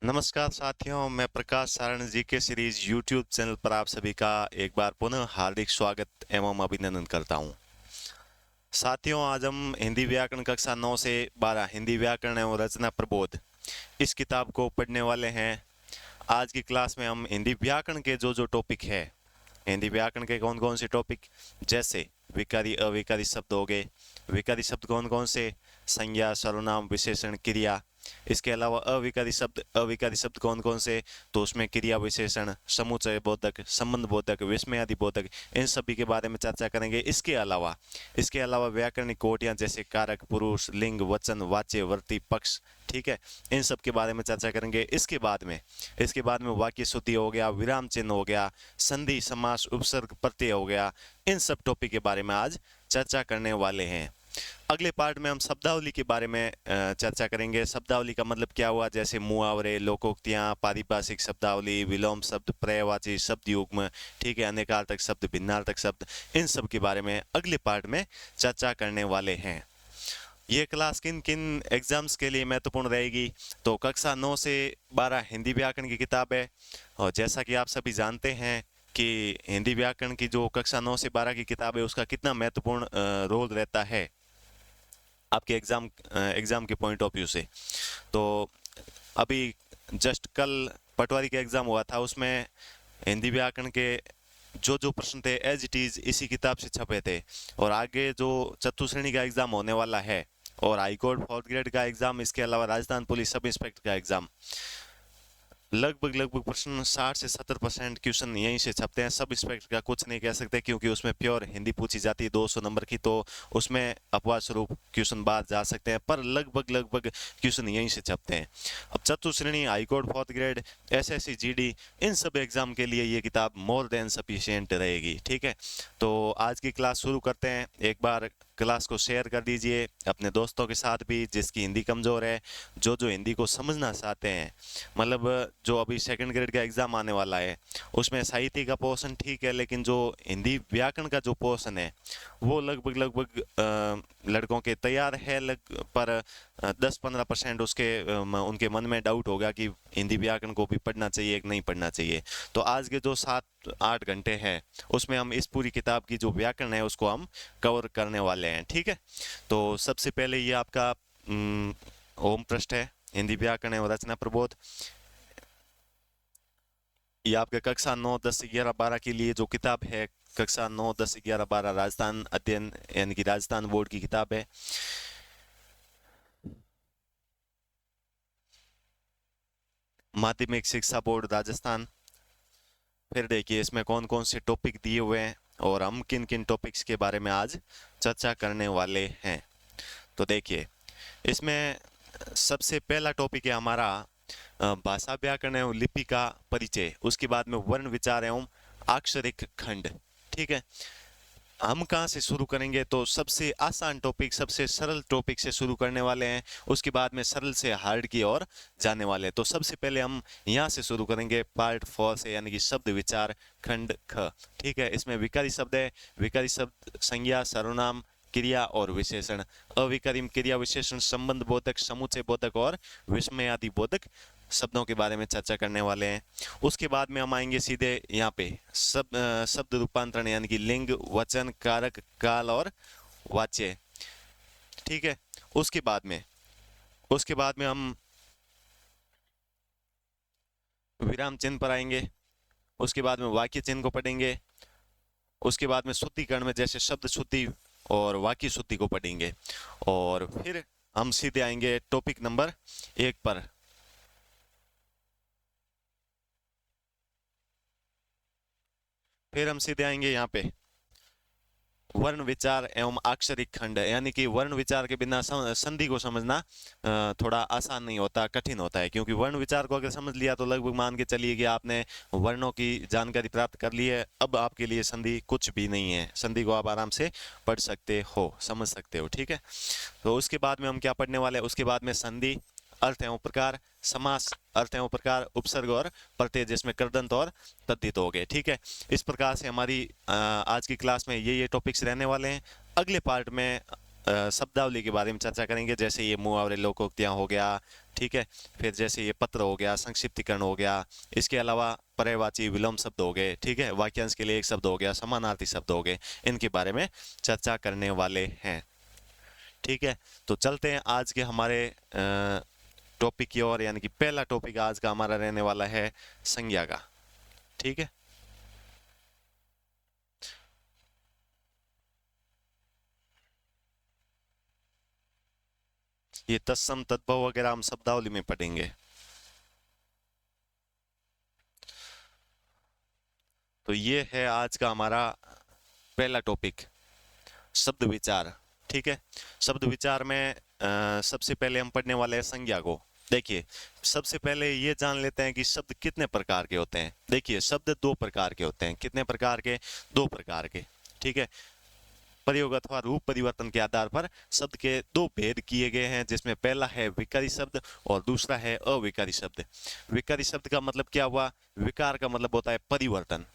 नमस्कार साथियों, मैं प्रकाश सारण जी के सीरीज YouTube चैनल पर आप सभी का एक बार पुनः हार्दिक स्वागत एवं अभिनंदन करता हूं। साथियों, आज हम हिंदी व्याकरण कक्षा 9 से 12 हिंदी व्याकरण एवं रचना प्रबोध इस किताब को पढ़ने वाले हैं। आज की क्लास में हम हिंदी व्याकरण के जो टॉपिक है, हिंदी व्याकरण के कौन कौन से टॉपिक, जैसे विकारी अविकारी शब्द हो गए। विकारी शब्द कौन कौन से? संज्ञा, सर्वनाम, विशेषण, क्रिया। इसके अलावा अविकारी शब्द कौन कौन से? तो उसमें क्रिया, विशेषण, समुच्चय बोधक, संबंध बोधक, विस्मयादि बोधक, इन सभी के बारे में चर्चा करेंगे। इसके अलावा व्याकरणिक कोटियां जैसे कारक, पुरुष, लिंग, वचन, वाच्य, वर्ती, पक्ष, ठीक है, इन सब के बारे में चर्चा करेंगे। इसके बाद में वाक्य शुद्धि हो गया, विराम चिन्ह हो गया, संधि, समास, उपसर्ग, प्रत्यय हो गया। इन सब टॉपिक के बारे में आज चर्चा करने वाले हैं। अगले पार्ट में हम शब्दावली के बारे में चर्चा करेंगे। शब्दावली का मतलब क्या हुआ, जैसे मुहावरे, लोकोक्तियां, पारिभाषिक शब्दावली, विलोम शब्द, पर्यायवाची शब्द युग्म, ठीक है, अनेकार्थक शब्द, भिन्नार्थक शब्द, इन सब के बारे में अगले पार्ट में चर्चा करने वाले हैं। ये क्लास किन किन एग्जाम्स के लिए महत्वपूर्ण रहेगी? तो कक्षा 9 से 12 हिंदी व्याकरण की किताब है, और जैसा कि आप सभी जानते हैं कि हिंदी व्याकरण की जो कक्षा 9 से 12 की किताब है उसका कितना महत्वपूर्ण रोल रहता है आपके एग्जाम के पॉइंट ऑफ व्यू से। तो अभी जस्ट कल पटवारी का एग्जाम हुआ था, उसमें हिंदी व्याकरण के जो प्रश्न थे एज इट इज इसी किताब से छपे थे। और आगे जो चतुर्थ श्रेणी का एग्जाम होने वाला है और हाईकोर्ट 4th ग्रेड का एग्जाम, इसके अलावा राजस्थान पुलिस सब इंस्पेक्टर का एग्जाम, लगभग प्रश्न 60 से 70% क्वेश्चन यहीं से छपते हैं। सब इंस्पेक्टर का कुछ नहीं कह सकते क्योंकि उसमें प्योर हिंदी पूछी जाती है 200 नंबर की, तो उसमें अपवाद स्वरूप क्वेश्चन बाहर जा सकते हैं, पर लगभग क्वेश्चन यहीं से छपते हैं। अब चतुर्थ श्रेणी, high court 4th grade, SSC, GD, इन सब एग्जाम के लिए ये किताब मोर देन सफिशिएंट रहेगी। ठीक है, तो आज की क्लास शुरू करते हैं। एक बार क्लास को शेयर कर दीजिए अपने दोस्तों के साथ भी, जिसकी हिंदी कमज़ोर है, जो हिंदी को समझना चाहते हैं। मतलब जो अभी 2nd ग्रेड का एग्ज़ाम आने वाला है उसमें साहित्य का पोर्शन ठीक है, लेकिन जो हिंदी व्याकरण का जो पोर्शन है वो लगभग लड़कों के तैयार है, पर 10-15% उनके मन में डाउट होगा कि हिंदी व्याकरण को भी पढ़ना चाहिए कि नहीं पढ़ना चाहिए। तो आज के जो 7-8 घंटे हैं उसमें हम इस पूरी किताब की जो व्याकरण है उसको हम कवर करने वाले हैं। ठीक है, तो सबसे पहले ये आपका ओम पृष्ठ है, हिंदी व्याकरण एवं रचना प्रबोध। ये आपके कक्षा 9, 10, 11, 12 के लिए जो किताब है, कक्षा 9, 10, 11, 12 राजस्थान अध्ययन यानी कि राजस्थान बोर्ड की किताब है। माध्यमिक शिक्षा बोर्ड राजस्थान। फिर देखिए इसमें कौन कौन से टॉपिक दिए हुए हैं और हम किन किन टॉपिक्स के बारे में आज चर्चा करने वाले हैं। तो देखिए इसमें सबसे पहला टॉपिक है हमारा भाषा व्याकरण एवं लिपि का परिचय। उसके बाद में वर्ण विचार एवं अक्षरिक खंड। ठीक है, हम कहाँ से शुरू करेंगे? तो सबसे आसान टॉपिक, सबसे सरल टॉपिक से शुरू करने वाले हैं, उसके बाद में सरल से हार्ड की ओर जाने वाले हैं। तो सबसे पहले हम यहाँ से शुरू करेंगे पार्ट 4 से, यानी कि शब्द विचार खंड ख। ठीक है, इसमें विकारी शब्द है। विकारी शब्द संज्ञा, सर्वनाम, क्रिया और विशेषण। अविकारी क्रिया विशेषण, संबंध बोधक, समुच्चय बोधक और विस्मयादि बोधक शब्दों के बारे में चर्चा करने वाले हैं। उसके बाद में हम आएंगे सीधे यहाँ पे शब्द रूपांतरण, यानी कि लिंग, वचन, कारक, काल और वाच्य। ठीक है, उसके बाद में हम विराम चिन्ह पर आएंगे। उसके बाद में वाक्य चिन्ह को पढ़ेंगे। उसके बाद में शुद्धिकरण में जैसे शब्द शुद्धि और वाक्य शुद्धि को पढ़ेंगे। और फिर हम सीधे आएंगे टॉपिक नंबर 1 पर। फिर हम सीधे आएंगे यहाँ पे वर्ण विचार एवं अक्षरिक खंड, यानी कि वर्ण विचार के बिना संधि को समझना थोड़ा आसान नहीं होता, कठिन होता है। क्योंकि वर्ण विचार को अगर समझ लिया तो लगभग मान के चलिए कि आपने वर्णों की जानकारी प्राप्त कर ली है। अब आपके लिए संधि कुछ भी नहीं है, संधि को आप आराम से पढ़ सकते हो, समझ सकते हो। ठीक है, तो उसके बाद में हम क्या पढ़ने वाले हैं? उसके बाद में संधि, अर्थ एवं प्रकार, समास, अर्थ एवं प्रकार, उपसर्ग और प्रत्यय, जिसमें कृदंत और तद्धित हो गए। ठीक है, इस प्रकार से हमारी आज की क्लास में ये टॉपिक्स रहने वाले हैं। अगले पार्ट में शब्दावली के बारे में चर्चा करेंगे, जैसे ये मुहावरे, लोकोक्तियाँ हो गया, ठीक है। फिर जैसे ये पत्र हो गया, संक्षिप्तीकरण हो गया, इसके अलावा पर्यायवाची विलोम शब्द हो गए, ठीक है, वाक्यांश के लिए एक शब्द हो गया, समानार्थी शब्द हो गए, इनके बारे में चर्चा करने वाले हैं, ठीक है। तो चलते हैं आज के हमारे टॉपिक की ओर, यानी कि पहला टॉपिक आज का हमारा रहने वाला है संज्ञा का, ठीक है। ये तत्सम तद्भव वगैरह हम शब्दावली में पढ़ेंगे। तो ये है आज का हमारा पहला टॉपिक, शब्द विचार, ठीक है। शब्द विचार में सबसे पहले हम पढ़ने वाले हैं संज्ञा को। देखिए, सबसे पहले ये जान लेते हैं कि शब्द कितने प्रकार के होते हैं। देखिए, शब्द दो प्रकार के होते हैं। कितने प्रकार के? दो प्रकार के, ठीक है। प्रयोग अथवा रूप परिवर्तन के आधार पर शब्द के दो भेद किए गए हैं, जिसमें पहला है विकारी शब्द और दूसरा है अविकारी शब्द। विकारी शब्द का मतलब क्या हुआ? विकार का मतलब होता है परिवर्तन,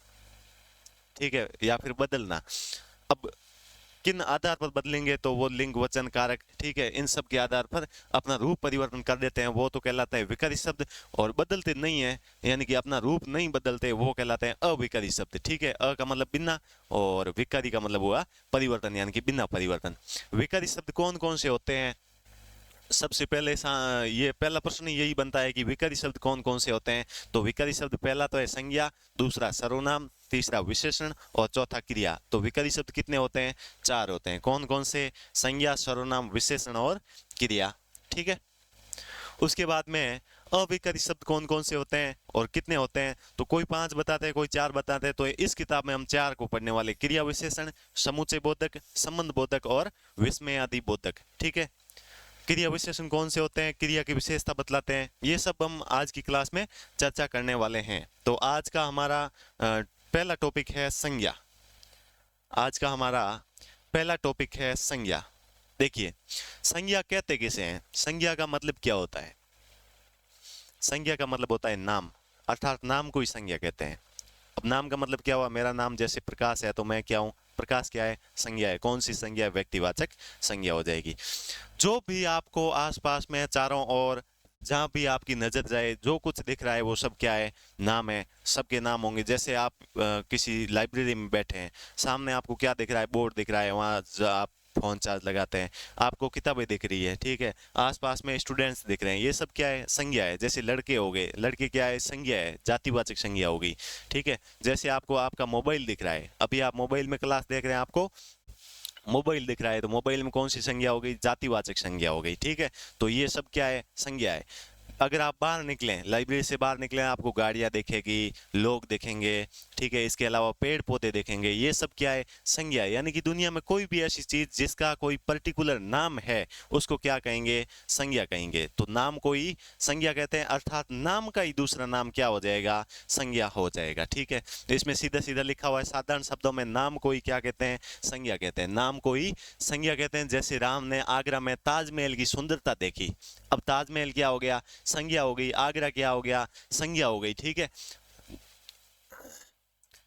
ठीक है, या फिर बदलना। अब किन आधार पर बदलेंगे? तो वो लिंग, वचन, कारक, ठीक है, इन सब के आधार पर अपना रूप परिवर्तन कर देते हैं, वो तो कहलाता है विकारी शब्द। और बदलते नहीं है, यानी कि अपना रूप नहीं बदलते, वो कहलाते हैं अविकारी शब्द, ठीक है। अ का मतलब बिना और विकारी का मतलब हुआ परिवर्तन, यानी कि बिना परिवर्तन। विकारी शब्द कौन कौन से होते हैं? सबसे पहले ये पहला प्रश्न यही बनता है कि विकारी शब्द कौन कौन से होते हैं। तो विकारी शब्द पहला तो है संज्ञा, दूसरा सर्वनाम, तीसरा विशेषण और चौथा क्रिया। तो विकारी शब्द कितने होते हैं? चार होते हैं। कौन कौन से? संज्ञा, सर्वनाम, विशेषण और क्रिया, ठीक है। उसके बाद में अविकारी शब्द कौन कौन से होते हैं और कितने होते हैं? तो कोई पांच बताते हैं, कोई चार बताते हैं। तो इस किताब में हम चार को पढ़ने वाले, क्रिया विशेषण, समुच्चय बोधक, संबंध बोधक और विस्मय आदि बोधक, ठीक है। क्रिया विशेषण कौन से होते हैं, क्रिया की विशेषता बतलाते हैं, ये सब हम आज की क्लास में चर्चा करने वाले हैं। तो आज का हमारा पहला टॉपिक है संज्ञा। आज का हमारा पहला टॉपिक है संज्ञा। देखिए, संज्ञा कहते किसे हैं? संज्ञा का मतलब क्या होता है? संज्ञा का मतलब होता है नाम, अर्थात नाम को ही संज्ञा कहते हैं। अब नाम का मतलब क्या हुआ? मेरा नाम जैसे प्रकाश है, तो मैं क्या हूँ? प्रकाश क्या है? संज्ञा है। कौन सी संज्ञा है? व्यक्तिवाचक संज्ञा हो जाएगी। जो भी आपको आसपास में चारों ओर जहां भी आपकी नजर जाए, जो कुछ दिख रहा है, वो सब क्या है? नाम है। सबके नाम होंगे। जैसे आप किसी लाइब्रेरी में बैठे हैं, सामने आपको क्या दिख रहा है? बोर्ड दिख रहा है, वहां आप फोन चार्ज लगाते हैं, आपको किताबें दिख रही है, ठीक है, आसपास में स्टूडेंट्स दिख रहे हैं, ये सब क्या है? संज्ञा है। जैसे लड़के हो गए, लड़के क्या है? संज्ञा है, जातिवाचक संज्ञा हो गई, ठीक है। जैसे आपको आपका मोबाइल दिख रहा है, अभी आप मोबाइल में क्लास देख रहे हैं, आपको मोबाइल दिख रहा है, तो मोबाइल में कौन सी संज्ञा हो गई? जातिवाचक संज्ञा हो गई, ठीक है। तो ये सब क्या है? संज्ञा है। अगर आप बाहर निकलें, लाइब्रेरी से बाहर निकलें, आपको गाड़ियां दिखेगी, लोग दिखेंगे, ठीक है, इसके अलावा पेड़ पौधे दिखेंगे, ये सब क्या है? संज्ञा है। यानी कि दुनिया में कोई भी ऐसी चीज जिसका कोई पर्टिकुलर नाम है, उसको क्या कहेंगे? संज्ञा कहेंगे। तो नाम को ही संज्ञा कहते हैं, अर्थात नाम का ही दूसरा नाम क्या हो जाएगा? संज्ञा हो जाएगा, ठीक है। तो इसमें सीधा सीधा लिखा हुआ है साधारण शब्दों में, नाम को ही क्या कहते हैं? संज्ञा कहते हैं। नाम को ही संज्ञा कहते हैं। जैसे राम ने आगरा में ताजमहल की सुंदरता देखी, अब ताजमहल क्या हो गया? संज्ञा हो गई। आगरा क्या हो गया? संज्ञा हो गई, ठीक है।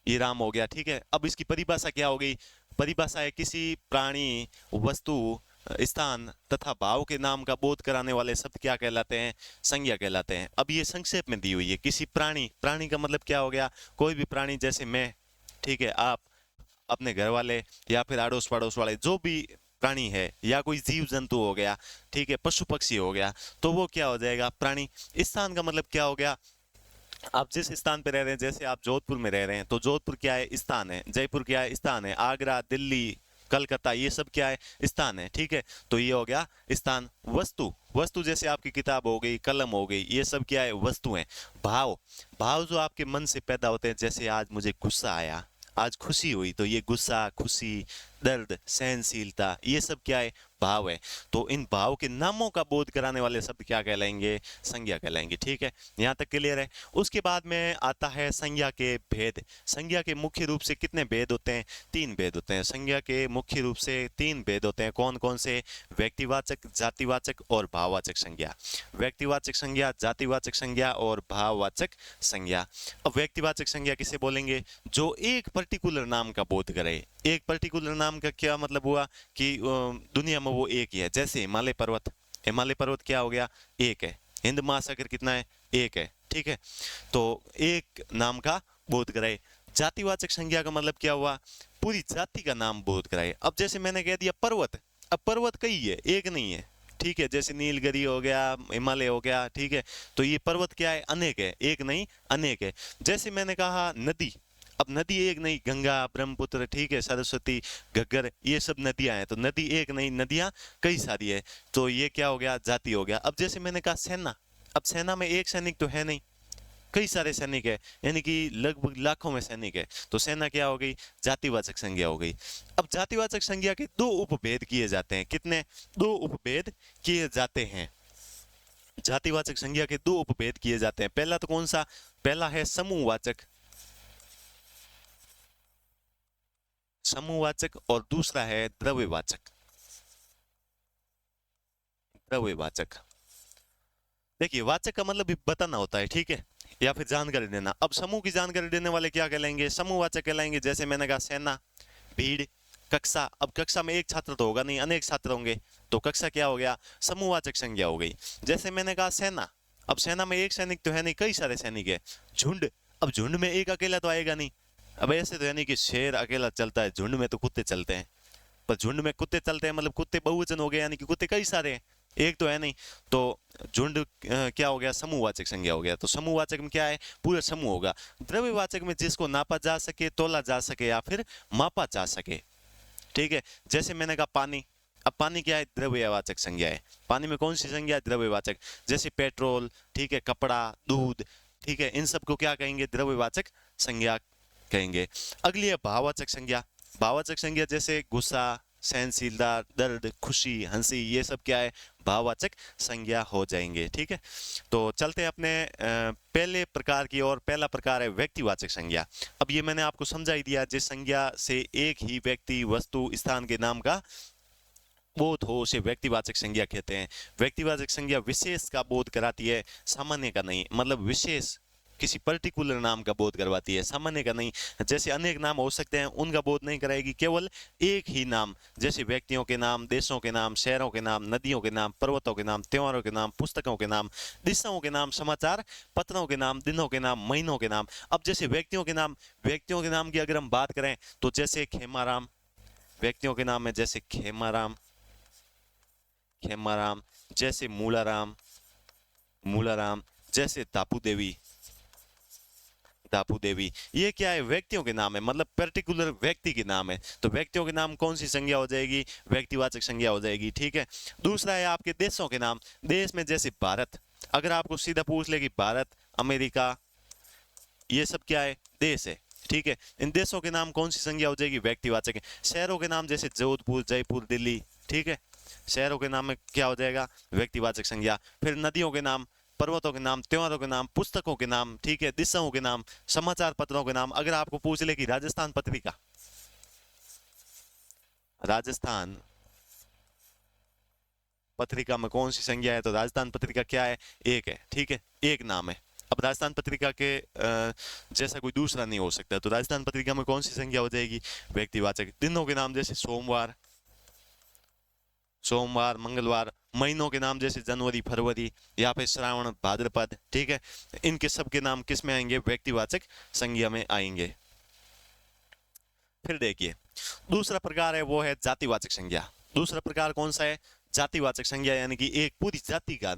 ये राम हो गया, ठीक है। अब इसकी परिभाषा क्या हो गई? परिभाषा है किसी प्राणी, वस्तु, स्थान तथा भाव के नाम का बोध कराने वाले शब्द क्या कहलाते हैं? संज्ञा कहलाते हैं। अब ये संक्षेप में दी हुई है। किसी प्राणी, प्राणी का मतलब क्या हो गया? कोई भी प्राणी, जैसे मैं, ठीक है, आप, अपने घर वाले, या फिर अड़ोस पड़ोस वाले, जो भी प्राणी है, या कोई जीव जंतु हो गया, ठीक है, पशु पक्षी हो गया, तो वो क्या हो जाएगा? प्राणी। स्थान का मतलब क्या हो गया? आप जिस स्थान पे रह रहे हैं, जैसे आप जोधपुर में रह रहे हैं, तो जोधपुर क्या है? स्थान है। जयपुर क्या है? स्थान है। आगरा, दिल्ली, कलकत्ता, ये सब क्या है? स्थान है, ठीक है। तो ये हो गया स्थान। वस्तु, वस्तु जैसे आपकी किताब हो गई, कलम हो गई, ये सब क्या है? वस्तु है। भाव, भाव जो आपके मन से पैदा होते हैं, जैसे आज मुझे गुस्सा आया, आज खुशी हुई, तो ये गुस्सा, खुशी, दर्द, सहनशीलता, ये सब क्या है? भाव है। तो इन भाव के नामों का बोध कराने वाले शब्द क्या कहलाएंगे? संज्ञा कहलाएंगे, ठीक है। यहाँ तक क्लियर है। उसके बाद में आता है संज्ञा के भेद। संज्ञा के मुख्य रूप से कितने भेद होते हैं? तीन भेद होते हैं। संज्ञा के मुख्य रूप से तीन भेद होते हैं। कौन कौन से? व्यक्तिवाचक, जातिवाचक और भाववाचक संज्ञा। व्यक्तिवाचक संज्ञा, जातिवाचक संज्ञा और भाववाचक संज्ञा। अब व्यक्तिवाचक संज्ञा किसे बोलेंगे? जो एक पर्टिकुलर नाम का बोध करे। एक पर्टिकुलर नाम का क्या मतलब हुआ? कि दुनिया में वो एक ही है। जैसे हिमालय पर्वत, हिमालय पर्वत क्या हो गया, एक है। हिंद महासागर कितना है, एक है, ठीक है। तो एक नाम का बोध कराए। जातिवाचक संज्ञा का मतलब क्या हुआ, पूरी जाति का नाम बोध कराए। अब जैसे मैंने कह दिया पर्वत, अब पर्वत कई है, एक नहीं है, ठीक है। जैसे नीलगिरी हो गया, हिमालय हो गया, ठीक है। तो ये पर्वत क्या है, अनेक है, एक नहीं अनेक है। जैसे मैंने कहा नदी, अब नदी एक नहीं, गंगा, ब्रह्मपुत्र, ठीक है, सरस्वती, घग्गर, ये सब नदियां हैं। तो नदी एक नहीं, नदियां कई सारी है। तो ये क्या हो गया, जाति हो गया। अब जैसे मैंने कहा सेना, अब सेना में एक सैनिक तो है नहीं, कई सारे सैनिक है, यानी कि लगभग लाखों में सैनिक है। तो सेना क्या हो गई, जातिवाचक संज्ञा हो गई। अब जातिवाचक संज्ञा के दो उपभेद किए जाते हैं। कितने, दो उपभेद किए जाते हैं। जातिवाचक संज्ञा के दो उपभेद किए जाते हैं। पहला तो कौन सा, पहला है समूहवाचक, समूहवाचक, और दूसरा है द्रव्यवाचक, द्रव्यवाचक। देखिए वाचक का मतलब भी बताना होता है, ठीक है, या फिर जानकारी देना। अब समूह की जानकारी देने वाले क्या कहलाएंगे, समूहवाचक कहलाएंगे। जैसे मैंने कहा सेना, भीड़, कक्षा। अब कक्षा में एक छात्र तो होगा नहीं, अनेक छात्र होंगे, तो कक्षा क्या हो गया, समूहवाचक संज्ञा हो गई। जैसे मैंने कहा सेना, अब सेना में एक सैनिक तो है नहीं, कई सारे सैनिक है। झुंड, अब झुंड में एक अकेला तो आएगा नहीं। अब ऐसे तो है नहीं कि शेर अकेला चलता है, झुंड में तो कुत्ते चलते हैं। पर झुंड में कुत्ते चलते हैं मतलब कुत्ते बहुवचन हो गए, यानी कि कुत्ते कई सारे हैं, एक तो है नहीं। तो झुंड क्या हो गया, समूहवाचक संज्ञा हो गया। तो समूहवाचक में क्या है, पूरा समूह होगा। द्रव्यवाचक में जिसको नापा जा सके, तोला जा सके, या फिर मापा जा सके, ठीक है। जैसे मैंने कहा पानी, अब पानी क्या है, द्रव्यवाचक संज्ञा है। पानी में कौन सी संज्ञा है, द्रव्यवाचक। जैसे पेट्रोल, ठीक है, कपड़ा, दूध, ठीक है, इन सब को क्या कहेंगे, द्रव्यवाचक संज्ञा कहेंगे। अगली है भाववाचक संज्ञा। भाववाचक संज्ञा जैसे गुस्सा, सहनशीलता, दर्द, खुशी, हंसी, ये सब क्या है, भाववाचक संज्ञा हो जाएंगे, ठीक है। तो चलते हैं अपने पहले प्रकार की ओर। पहला प्रकार है व्यक्तिवाचक संज्ञा। अब ये मैंने आपको समझा ही दिया, जिस संज्ञा से एक ही व्यक्ति, वस्तु, स्थान के नाम का बोध हो उसे व्यक्तिवाचक संज्ञा कहते हैं। व्यक्तिवाचक संज्ञा विशेष का बोध कराती है, सामान्य का नहीं। मतलब विशेष किसी पर्टिकुलर नाम का बोध करवाती है, सामान्य का नहीं। जैसे अनेक नाम हो सकते हैं, उनका बोध नहीं कराएगी, केवल एक ही नाम। जैसे व्यक्तियों के नाम, देशों के नाम, शहरों के नाम, नदियों के नाम, पर्वतों के नाम, त्योहारों के नाम, पुस्तकों के नाम, दिशाओं के नाम, समाचार पत्रों के नाम, दिनों के नाम, महीनों के नाम। अब जैसे व्यक्तियों के नाम, व्यक्तियों के नाम की अगर हम बात करें तो जैसे खेमाराम, व्यक्तियों के नाम है जैसे खेमाराम, खेमाराम, जैसे मूलाराम, मूलाराम, जैसे दापू देवी, दापू देवी। ये क्या है, व्यक्तियों के नाम है, मतलब पर्टिकुलर व्यक्ति के नाम है। तो व्यक्तियों के नाम कौन सी संज्ञा हो जाएगी, व्यक्तिवाचक संज्ञा हो जाएगी, ठीक है। दूसरा है आपके देशों के नाम। देश में जैसे भारत, अगर आपको सीधा पूछ ले कि भारत, अमेरिका, ये सब क्या है, देश है, ठीक है। इन देशों के नाम कौन सी संज्ञा हो जाएगी, व्यक्तिवाचक है। शहरों के नाम जैसे जोधपुर, जयपुर, दिल्ली, ठीक है, शहरों के नाम में क्या हो जाएगा, व्यक्तिवाचक संज्ञा। फिर नदियों के नाम, पर्वतों के नाम, त्योहारों के नाम, पुस्तकों के नाम, ठीक है, दिशाओं के नाम, समाचार पत्रों के नाम। अगर आपको पूछ ले कि राजस्थान पत्रिका, राजस्थान पत्रिका में कौन सी संज्ञा है, तो राजस्थान पत्रिका क्या है, एक है, ठीक है, एक नाम है। अब राजस्थान पत्रिका के जैसा कोई दूसरा नहीं हो सकता, तो राजस्थान पत्रिका में कौन सी संज्ञा हो जाएगी, व्यक्तिवाचक। दिनों के नाम जैसे सोमवार, सोमवार, मंगलवार। महीनों के नाम जैसे जनवरी, फरवरी, या फिर श्रावण, भाद्रपद, ठीक है। इनके सबके नाम किस में आएंगे, व्यक्तिवाचक संज्ञा में आएंगे। फिर देखिए दूसरा प्रकार है, वो है जातिवाचक संज्ञा। दूसरा प्रकार कौन सा है, जातिवाचक संज्ञा, यानी कि एक पूरी जाति का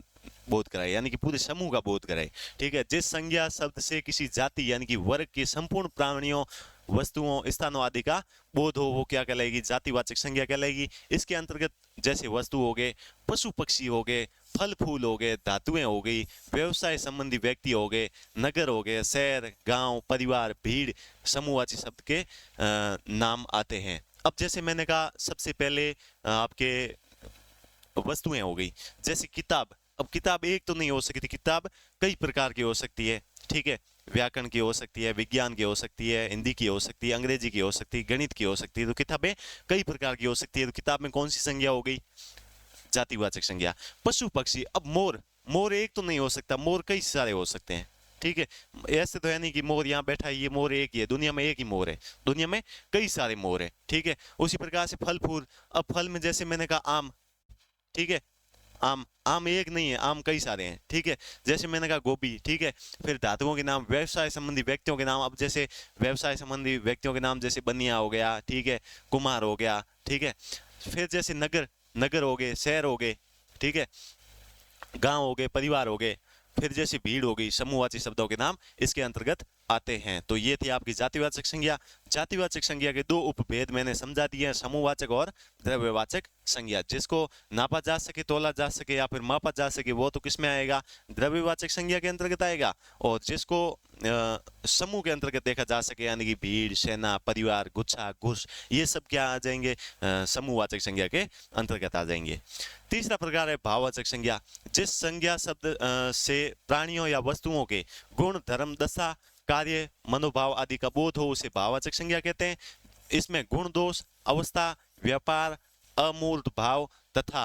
बोध कराए, यानी कि पूरे समूह का बोध कराए, ठीक है। जिस संज्ञा शब्द से किसी जाति यानी कि वर्ग के संपूर्ण प्राणियों, वस्तुओं, स्थानों आदि का बोध हो, वो क्या कहलाएगी, जातिवाचक संज्ञा कहलाएगी। इसके अंतर्गत जैसे वस्तु हो गए, पशु पक्षी हो गए, फल फूल हो गए, धातुएं हो गई, व्यवसाय संबंधी व्यक्ति हो गए, नगर हो गए, शहर, गांव, परिवार, भीड़, समूहवाची शब्द के नाम आते हैं। अब जैसे मैंने कहा सबसे पहले आपके वस्तुएं हो गई, जैसे किताब। अब किताब एक तो नहीं हो सकती, किताब कई प्रकार की हो सकती है, ठीक है। व्याकरण की हो सकती है, विज्ञान की हो सकती है, हिंदी की हो सकती है, अंग्रेजी की हो सकती है, गणित की हो सकती है। तो किताबें कई प्रकार की हो सकती है। तो किताब में कौन सी संज्ञा हो गई, जातिवाचक संज्ञा। पशु पक्षी, अब मोर, मोर एक तो नहीं हो सकता, मोर कई सारे हो सकते हैं, ठीक है। ऐसे तो है नहीं कि मोर यहाँ बैठा है, ये मोर एक ही है, दुनिया में एक ही मोर है, दुनिया में कई सारे मोर है, ठीक है। उसी प्रकार से फल फूल। अब फल में जैसे मैंने कहा आम, ठीक है। आम, आम एक नहीं है, आम कई सारे हैं, ठीक है। जैसे मैंने कहा गोभी, ठीक है। फिर धातुओं के नाम, व्यवसाय संबंधी व्यक्तियों के नाम, अब जैसे व्यवसाय संबंधी व्यक्तियों के नाम जैसे बनिया हो गया, ठीक है, कुमार हो गया, ठीक है। फिर जैसे नगर, नगर हो गए, शहर हो गए, ठीक है, गांव हो गए, परिवार हो गए। फिर जैसे भीड़ हो गई, समूहवाची शब्दों के नाम इसके अंतर्गत आते हैं। तो ये थी आपकी जातिवाचक संज्ञा। जातिवाचक संज्ञा के दो उपभेद मैंने समझा दिए हैं, समूहवाचक और द्रव्यवाचक संज्ञा। जिसको नापा जा सके, तोला जा सके या फिर मापा जा सके, वो तो किस में आएगा, द्रव्यवाचक संज्ञा के अंतर्गत आएगा। और जिसको समूह के अंतर्गत देखा जा सके, यानी कि भीड़, सेना, परिवार, गुच्छा, घुस, ये सब क्या आ जाएंगे, समूहवाचक संज्ञा के अंतर्गत आ जाएंगे। तीसरा प्रकार है भाववाचक संज्ञा। जिस संज्ञा शब्द से प्राणियों या वस्तुओं के गुण, धर्म, दशा, कार्य, मनोभाव आदि का बोध हो, उसे भाववाचक संज्ञा कहते हैं। इसमें गुण, दोष, अवस्था, व्यापार, अमूर्त भाव तथा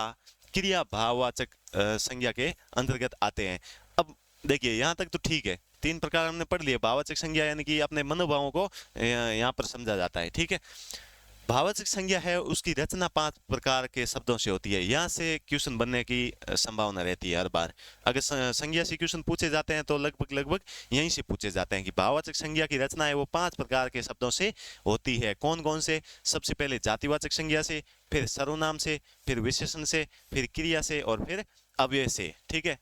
क्रिया भाववाचक संज्ञा के अंतर्गत आते हैं। अब देखिए यहाँ तक तो ठीक है, तीन प्रकार हमने पढ़ लिए। भाववाचक संज्ञा यानी कि अपने मनोभावों को यहाँ पर समझा जाता है, ठीक है। भाववाचक संज्ञा है, उसकी रचना 5 प्रकार के शब्दों से होती है। यहाँ से क्वेश्चन बनने की संभावना रहती है हर बार। अगर संज्ञा से क्वेश्चन पूछे जाते हैं तो लगभग लगभग यहीं से पूछे जाते हैं कि भाववाचक संज्ञा की रचना है वो 5 प्रकार के शब्दों से होती है। कौन कौन से? सबसे पहले जातिवाचक संज्ञा से, फिर सर्वनाम से, फिर विशेषण से, फिर क्रिया से और फिर अव्यय से, ठीक है।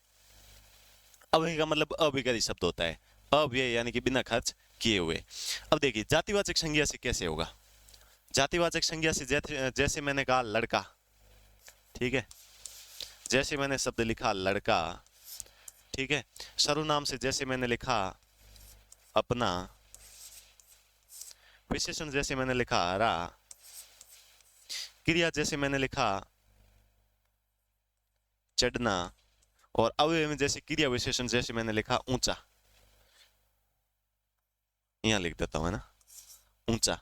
अव्यय का मतलब अविकारी शब्द होता है, अव्यय यानी कि बिना खर्च किए हुए। अब देखिए जातिवाचक संज्ञा से कैसे होगा। जातिवाचक संज्ञा से जैसे मैंने कहा लड़का, ठीक है, जैसे मैंने शब्द लिखा लड़का, ठीक है। सर्वनाम से जैसे मैंने लिखा अपना, विशेषण जैसे मैंने लिखा हरा, क्रिया जैसे मैंने लिखा चढ़ना, और अव्यय में जैसे क्रिया विशेषण जैसे मैंने लिखा ऊंचा। यहां लिख देता हूं, है ना, ऊंचा।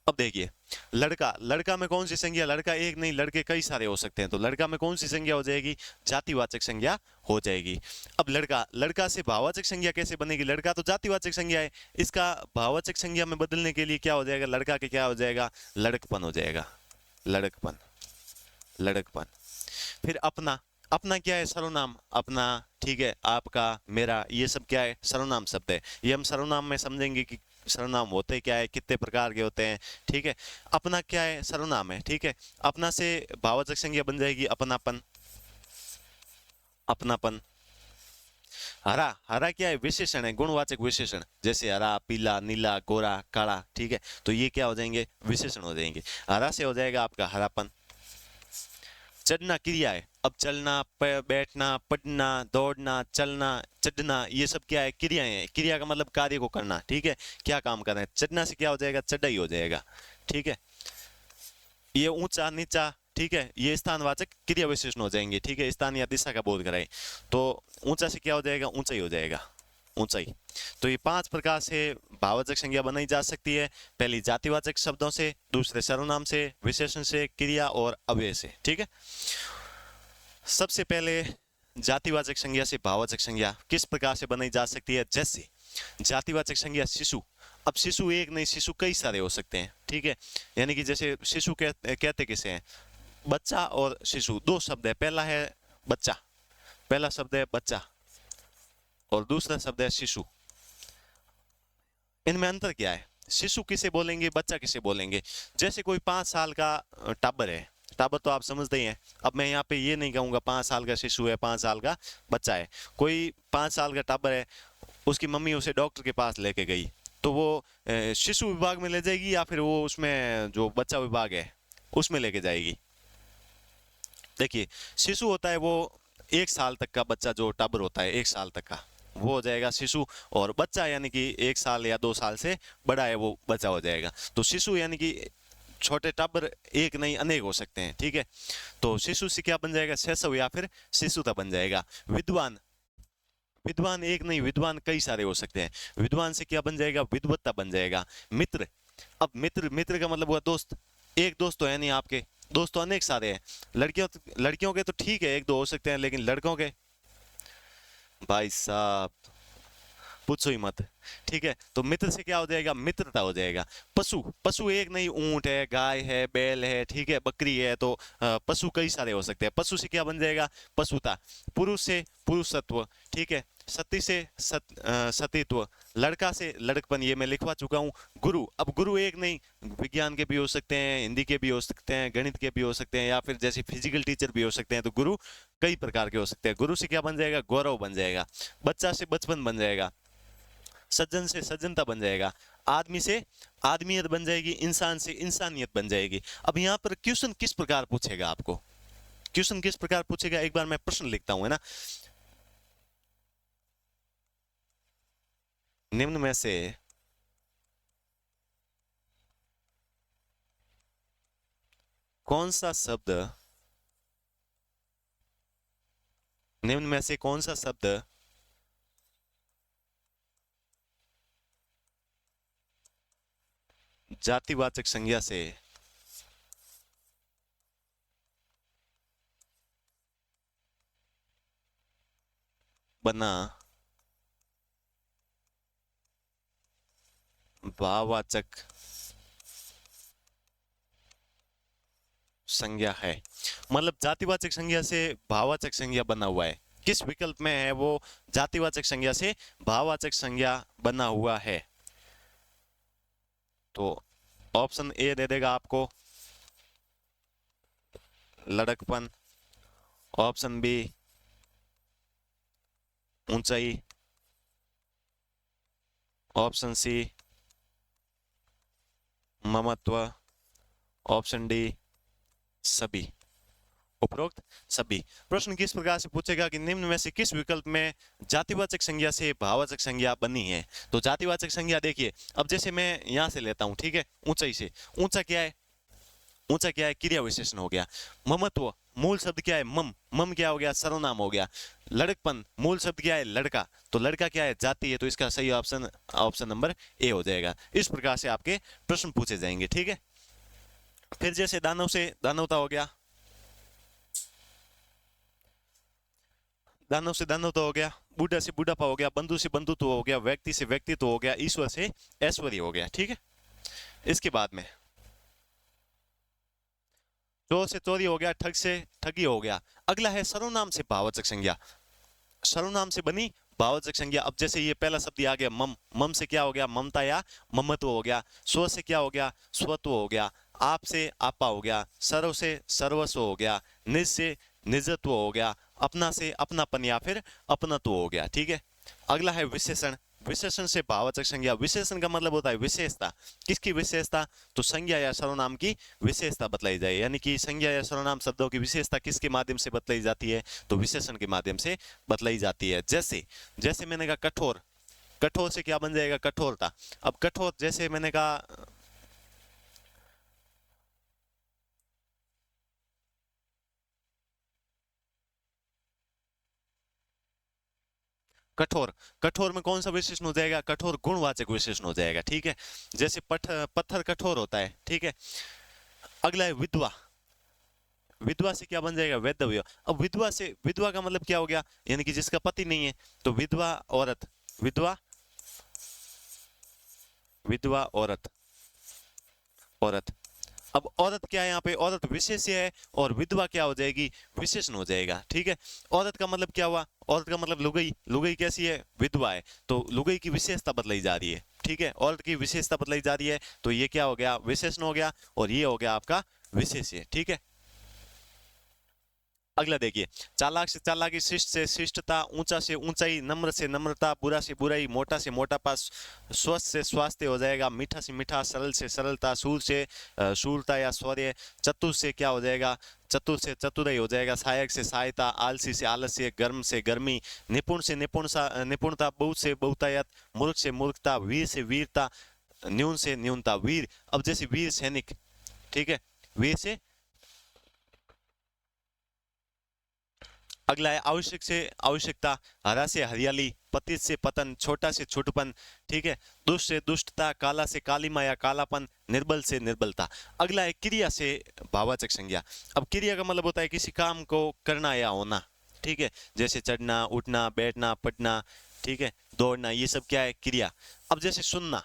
अब देखिए लड़का, लड़का में कौन सी संज्ञा, लड़का एक नहीं लड़के कई सारे हो सकते हैं, तो लड़का में कौन सी संज्ञा हो जाएगी, जातिवाचक संज्ञा हो जाएगी। अब लड़का, लड़का से भाववाचक संज्ञा कैसे बनेगी, लड़का तो जातिवाचक संज्ञा है, इसका भाववाचक संज्ञा में बदलने के लिए क्या हो जाएगा, लड़का के क्या हो जाएगा, लड़कपन हो जाएगा, लड़कपन, लड़कपन। फिर अपना, अपना क्या है, सर्वनाम, अपना, ठीक है, आपका, मेरा, ये सब क्या है, सर्वनाम शब्द है। ये हम सर्वनाम में समझेंगे कि सर्वनाम होते क्या है, कितने प्रकार के होते हैं, ठीक है। अपना क्या है, सर्वनाम है, ठीक है। अपना से भाववाचक संज्ञा बन जाएगी अपनापन, अपनापन। हरा, हरा क्या है, विशेषण है, गुणवाचक विशेषण, जैसे हरा, पीला, नीला, गोरा, काला, ठीक है। तो ये क्या हो जाएंगे, विशेषण हो जाएंगे। हरा से हो जाएगा आपका हरापन। चढ़ना क्रिया है, अब चलना, बैठना, पढ़ना, दौड़ना, चलना, चढ़ना, ये सब क्या है, क्रियाएं हैं। क्रिया का मतलब कार्य को करना, ठीक है, क्या काम कर रहे हैं। चढ़ना से क्या हो जाएगा, चढ़ाई हो जाएगा, ठीक है। ये ऊंचा, नीचा, ठीक है, ये स्थानवाचक क्रिया विशेषण हो जाएंगे, ठीक है, स्थान या दिशा का बोध कराए। तो ऊंचा से क्या हो जाएगा, ऊंचाई हो जाएगा, ऊंचाई। तो ये 5 प्रकार से भाववाचक संज्ञा बनाई जा सकती है। पहली जातिवाचक शब्दों से, दूसरे सर्वनाम से, विशेषण से, क्रिया और अव्यय से, ठीक है। सबसे पहले जातिवाचक संज्ञा से भाववाचक संज्ञा किस प्रकार से बनाई जा सकती है, जैसे जातिवाचक संज्ञा शिशु। अब शिशु एक नहीं, शिशु कई सारे हो सकते हैं, ठीक है। यानी कि जैसे शिशु कहते किसे हैं, बच्चा और शिशु, दो शब्द है। पहला है बच्चा, पहला शब्द है बच्चा और दूसरा शब्द है शिशु। इनमें अंतर क्या है, शिशु किसे बोलेंगे, बच्चा किसे बोलेंगे। जैसे कोई 5 साल का टाबर है, टाबर तो आप समझते ही हैं। अब मैं यहाँ पे ये नहीं कहूंगा 5 साल का शिशु है, 5 साल का बच्चा है। कोई 5 साल का टाबर है, उसकी मम्मी उसे डॉक्टर के पास लेके गई, तो वो शिशु विभाग में ले जाएगी या फिर वो उसमें जो बच्चा विभाग है उसमें लेके जाएगी। देखिए शिशु होता है वो 1 साल तक का बच्चा, जो टाबर होता है 1 साल तक का, वो हो जाएगा शिशु। और बच्चा यानी कि 1 साल या 2 साल से बड़ा है, वो बच्चा हो जाएगा। तो शिशु यानी कि छोटे टाबर एक नहीं अनेक हो सकते हैं, ठीक है। तो शिशु से क्या बन जाएगा, शैशव या फिर शिशुता बन जाएगा। विद्वान, विद्वान एक नहीं विद्वान कई सारे हो सकते हैं। विद्वान से क्या बन जाएगा, विद्वत्ता बन जाएगा। मित्र, अब मित्र, मित्र का मतलब हुआ दोस्त। एक दोस्त तो है नहीं आपके, दोस्त तो अनेक सारे हैं। लड़कियों के तो ठीक है 1-2 हो सकते हैं, लेकिन लड़कों के भाई साहब पूछो ही मत। ठीक है, तो मित्र से क्या हो जाएगा, मित्रता हो जाएगा। पशु, पशु एक नहीं, ऊंट है, गाय है, बैल है, ठीक है, बकरी है, तो पशु कई सारे हो सकते हैं। पशु से क्या बन जाएगा, पशुता। पुरुष से पुरुषत्व, ठीक है। सती से सतीत्व। लड़का से लड़कपन, ये मैं लिखवा चुका हूँ। गुरु, अब गुरु एक नहीं, विज्ञान के भी हो सकते हैं, हिंदी के भी हो सकते हैं, गणित के भी हो सकते हैं, या फिर जैसे फिजिकल टीचर भी हो सकते हैं। तो गुरु कई प्रकार के हो सकते हैं। गुरु से क्या बन जाएगा, गौरव बन जाएगा। बच्चा से बचपन बन जाएगा। सज्जन से सज्जनता बन जाएगा। आदमी से आदमियत बन जाएगी। इंसान से इंसानियत बन जाएगी। अब यहाँ पर क्वेश्चन किस प्रकार पूछेगा आपको, क्वेश्चन किस प्रकार पूछेगा, एक बार मैं प्रश्न लिखता हूं, है ना। निम्न में से कौन सा शब्द, निम्न में से कौन सा शब्द जातिवाचक संज्ञा से बना भाववाचक संज्ञा है। मतलब जातिवाचक संज्ञा से भाववाचक संज्ञा बना हुआ है। किस विकल्प में है वो, जातिवाचक संज्ञा से भाववाचक संज्ञा बना हुआ है। तो ऑप्शन ए दे देगा आपको लड़कपन, ऑप्शन बी ऊंचाई, ऑप्शन सी ममत्व, ऑप्शन डी सभी। उपरोक्त सभी। प्रश्न किस प्रकार से पूछेगा कि निम्न में से किस विकल्प में जातिवाचक संज्ञा से भाववाचक संज्ञा बनी है। तो जातिवाचक संज्ञा देखिए, अब जैसे मैं यहां से लेता हूं, ठीक है, ऊंचाई से। ऊंचा क्या है, ऊंचा क्या है, क्रिया विशेषण हो गया। ममत्व, मूल शब्द क्या है, मम, मम क्या हो गया, सर्वनाम हो गया। लड़कपन, मूल शब्द क्या है, लड़का, तो लड़का क्या है, जाति है, तो इसका सही ऑप्शन ऑप्शन नंबर ए हो जाएगा। इस प्रकार से आपके प्रश्न पूछे जाएंगे, ठीक है। फिर जैसे दानव से दानवता हो गया, दानव से दानवता हो गया, बूढ़ा से बूढ़ापा हो गया, बंधु से बंधुत्व हो गया, व्यक्ति से व्यक्तित्व हो गया, ईश्वर से ऐश्वर्य हो गया, ठीक है। इसके बाद में चोर से चोरी हो गया, ठग से ठगी हो गया। अगला है सर्वनाम से भाववाचक संज्ञा। सर्वनाम से बनी भाववाचक संज्ञा। अब जैसे ये पहला शब्द आ गया मम, मम से क्या हो गया, ममता या ममत्व हो गया। स्व से क्या हो गया, स्वत्व हो गया। आप से आपा हो गया। सर्व से सर्वस्व हो गया। निज से निजत्व हो गया। अपना से अपनापन या फिर अपनत्व हो गया, ठीक है। अगला है विशेषण। विशेषण से भाववाचक संज्ञा। विशेषण का मतलब होता है विशेषता। किसकी विशेषता, तो संज्ञा या सर्वनाम की विशेषता बतलाई जाए। यानी कि संज्ञा या सर्वनाम शब्दों की विशेषता किसके माध्यम से बतलाई जाती है, तो विशेषण के माध्यम से बतलाई जाती है। जैसे जैसे मैंने कहा कठोर, कठोर से क्या बन जाएगा, कठोरता। अब कठोर, जैसे मैंने कहा कठोर, कठोर में कौन सा विशेषण हो जाएगा, कठोर गुणवाचक विशेषण हो जाएगा, ठीक है। जैसे पत्थर कठोर होता है, ठीक है। अगला है विधवा। विधवा से क्या बन जाएगा, वैधव्य। अब विधवा से, विधवा का मतलब क्या हो गया, यानी कि जिसका पति नहीं है, तो विधवा औरत, विधवा, विधवा औरत, औरत। अब औरत क्या है, यहाँ पे औरत विशेष्य है और विधवा क्या हो जाएगी, विशेषण हो जाएगा, ठीक है। औरत का मतलब क्या हुआ, औरत का मतलब लुगाई। लुगाई कैसी है, विधवा है, तो लुगाई की विशेषता बदलाई जा रही है, ठीक है। औरत की विशेषता बदलाई जा रही है, तो ये क्या हो गया, विशेषण हो गया, और ये हो गया आपका विशेष्य, ठीक है। अगला देखिए, चालाक से चालाकी, शिष्ट से शिष्टता, ऊंचा से ऊंचाई, नम्र से नम्रता, बुरा से बुराई, मोटा से मोटापा, स्वस्थ से स्वास्थ्य हो जाएगा, मीठा से मीठा, सरल से सरलता, शूर से शूरता या शौर्य, चतुर से क्या हो जाएगा, चतुर से चतुराई हो जाएगा, सहायक से सहायता, आलसी से आलस्य, गर्म से गर्मी, निपुण से निपुणता, बहुत से बहुतायत, मूर्ख से मूर्खता, वीर से वीरता, न्यून से न्यूनता, वीर। अब जैसे वीर सैनिक, ठीक है, वीर से। अगला है आवश्यक से आवश्यकता, हरा से हरियाली, पतित से पतन, छोटा से छोटपन, ठीक है। दुष्ट से दुष्टता, काला से कालीमा या कालापन, निर्बल से निर्बलता। अगला है क्रिया से भाववाचक संज्ञा। अब क्रिया का मतलब होता है किसी काम को करना या होना, ठीक है। जैसे चढ़ना, उठना, बैठना, पढ़ना, ठीक है, दौड़ना, ये सब क्या है, क्रिया। अब जैसे सुनना,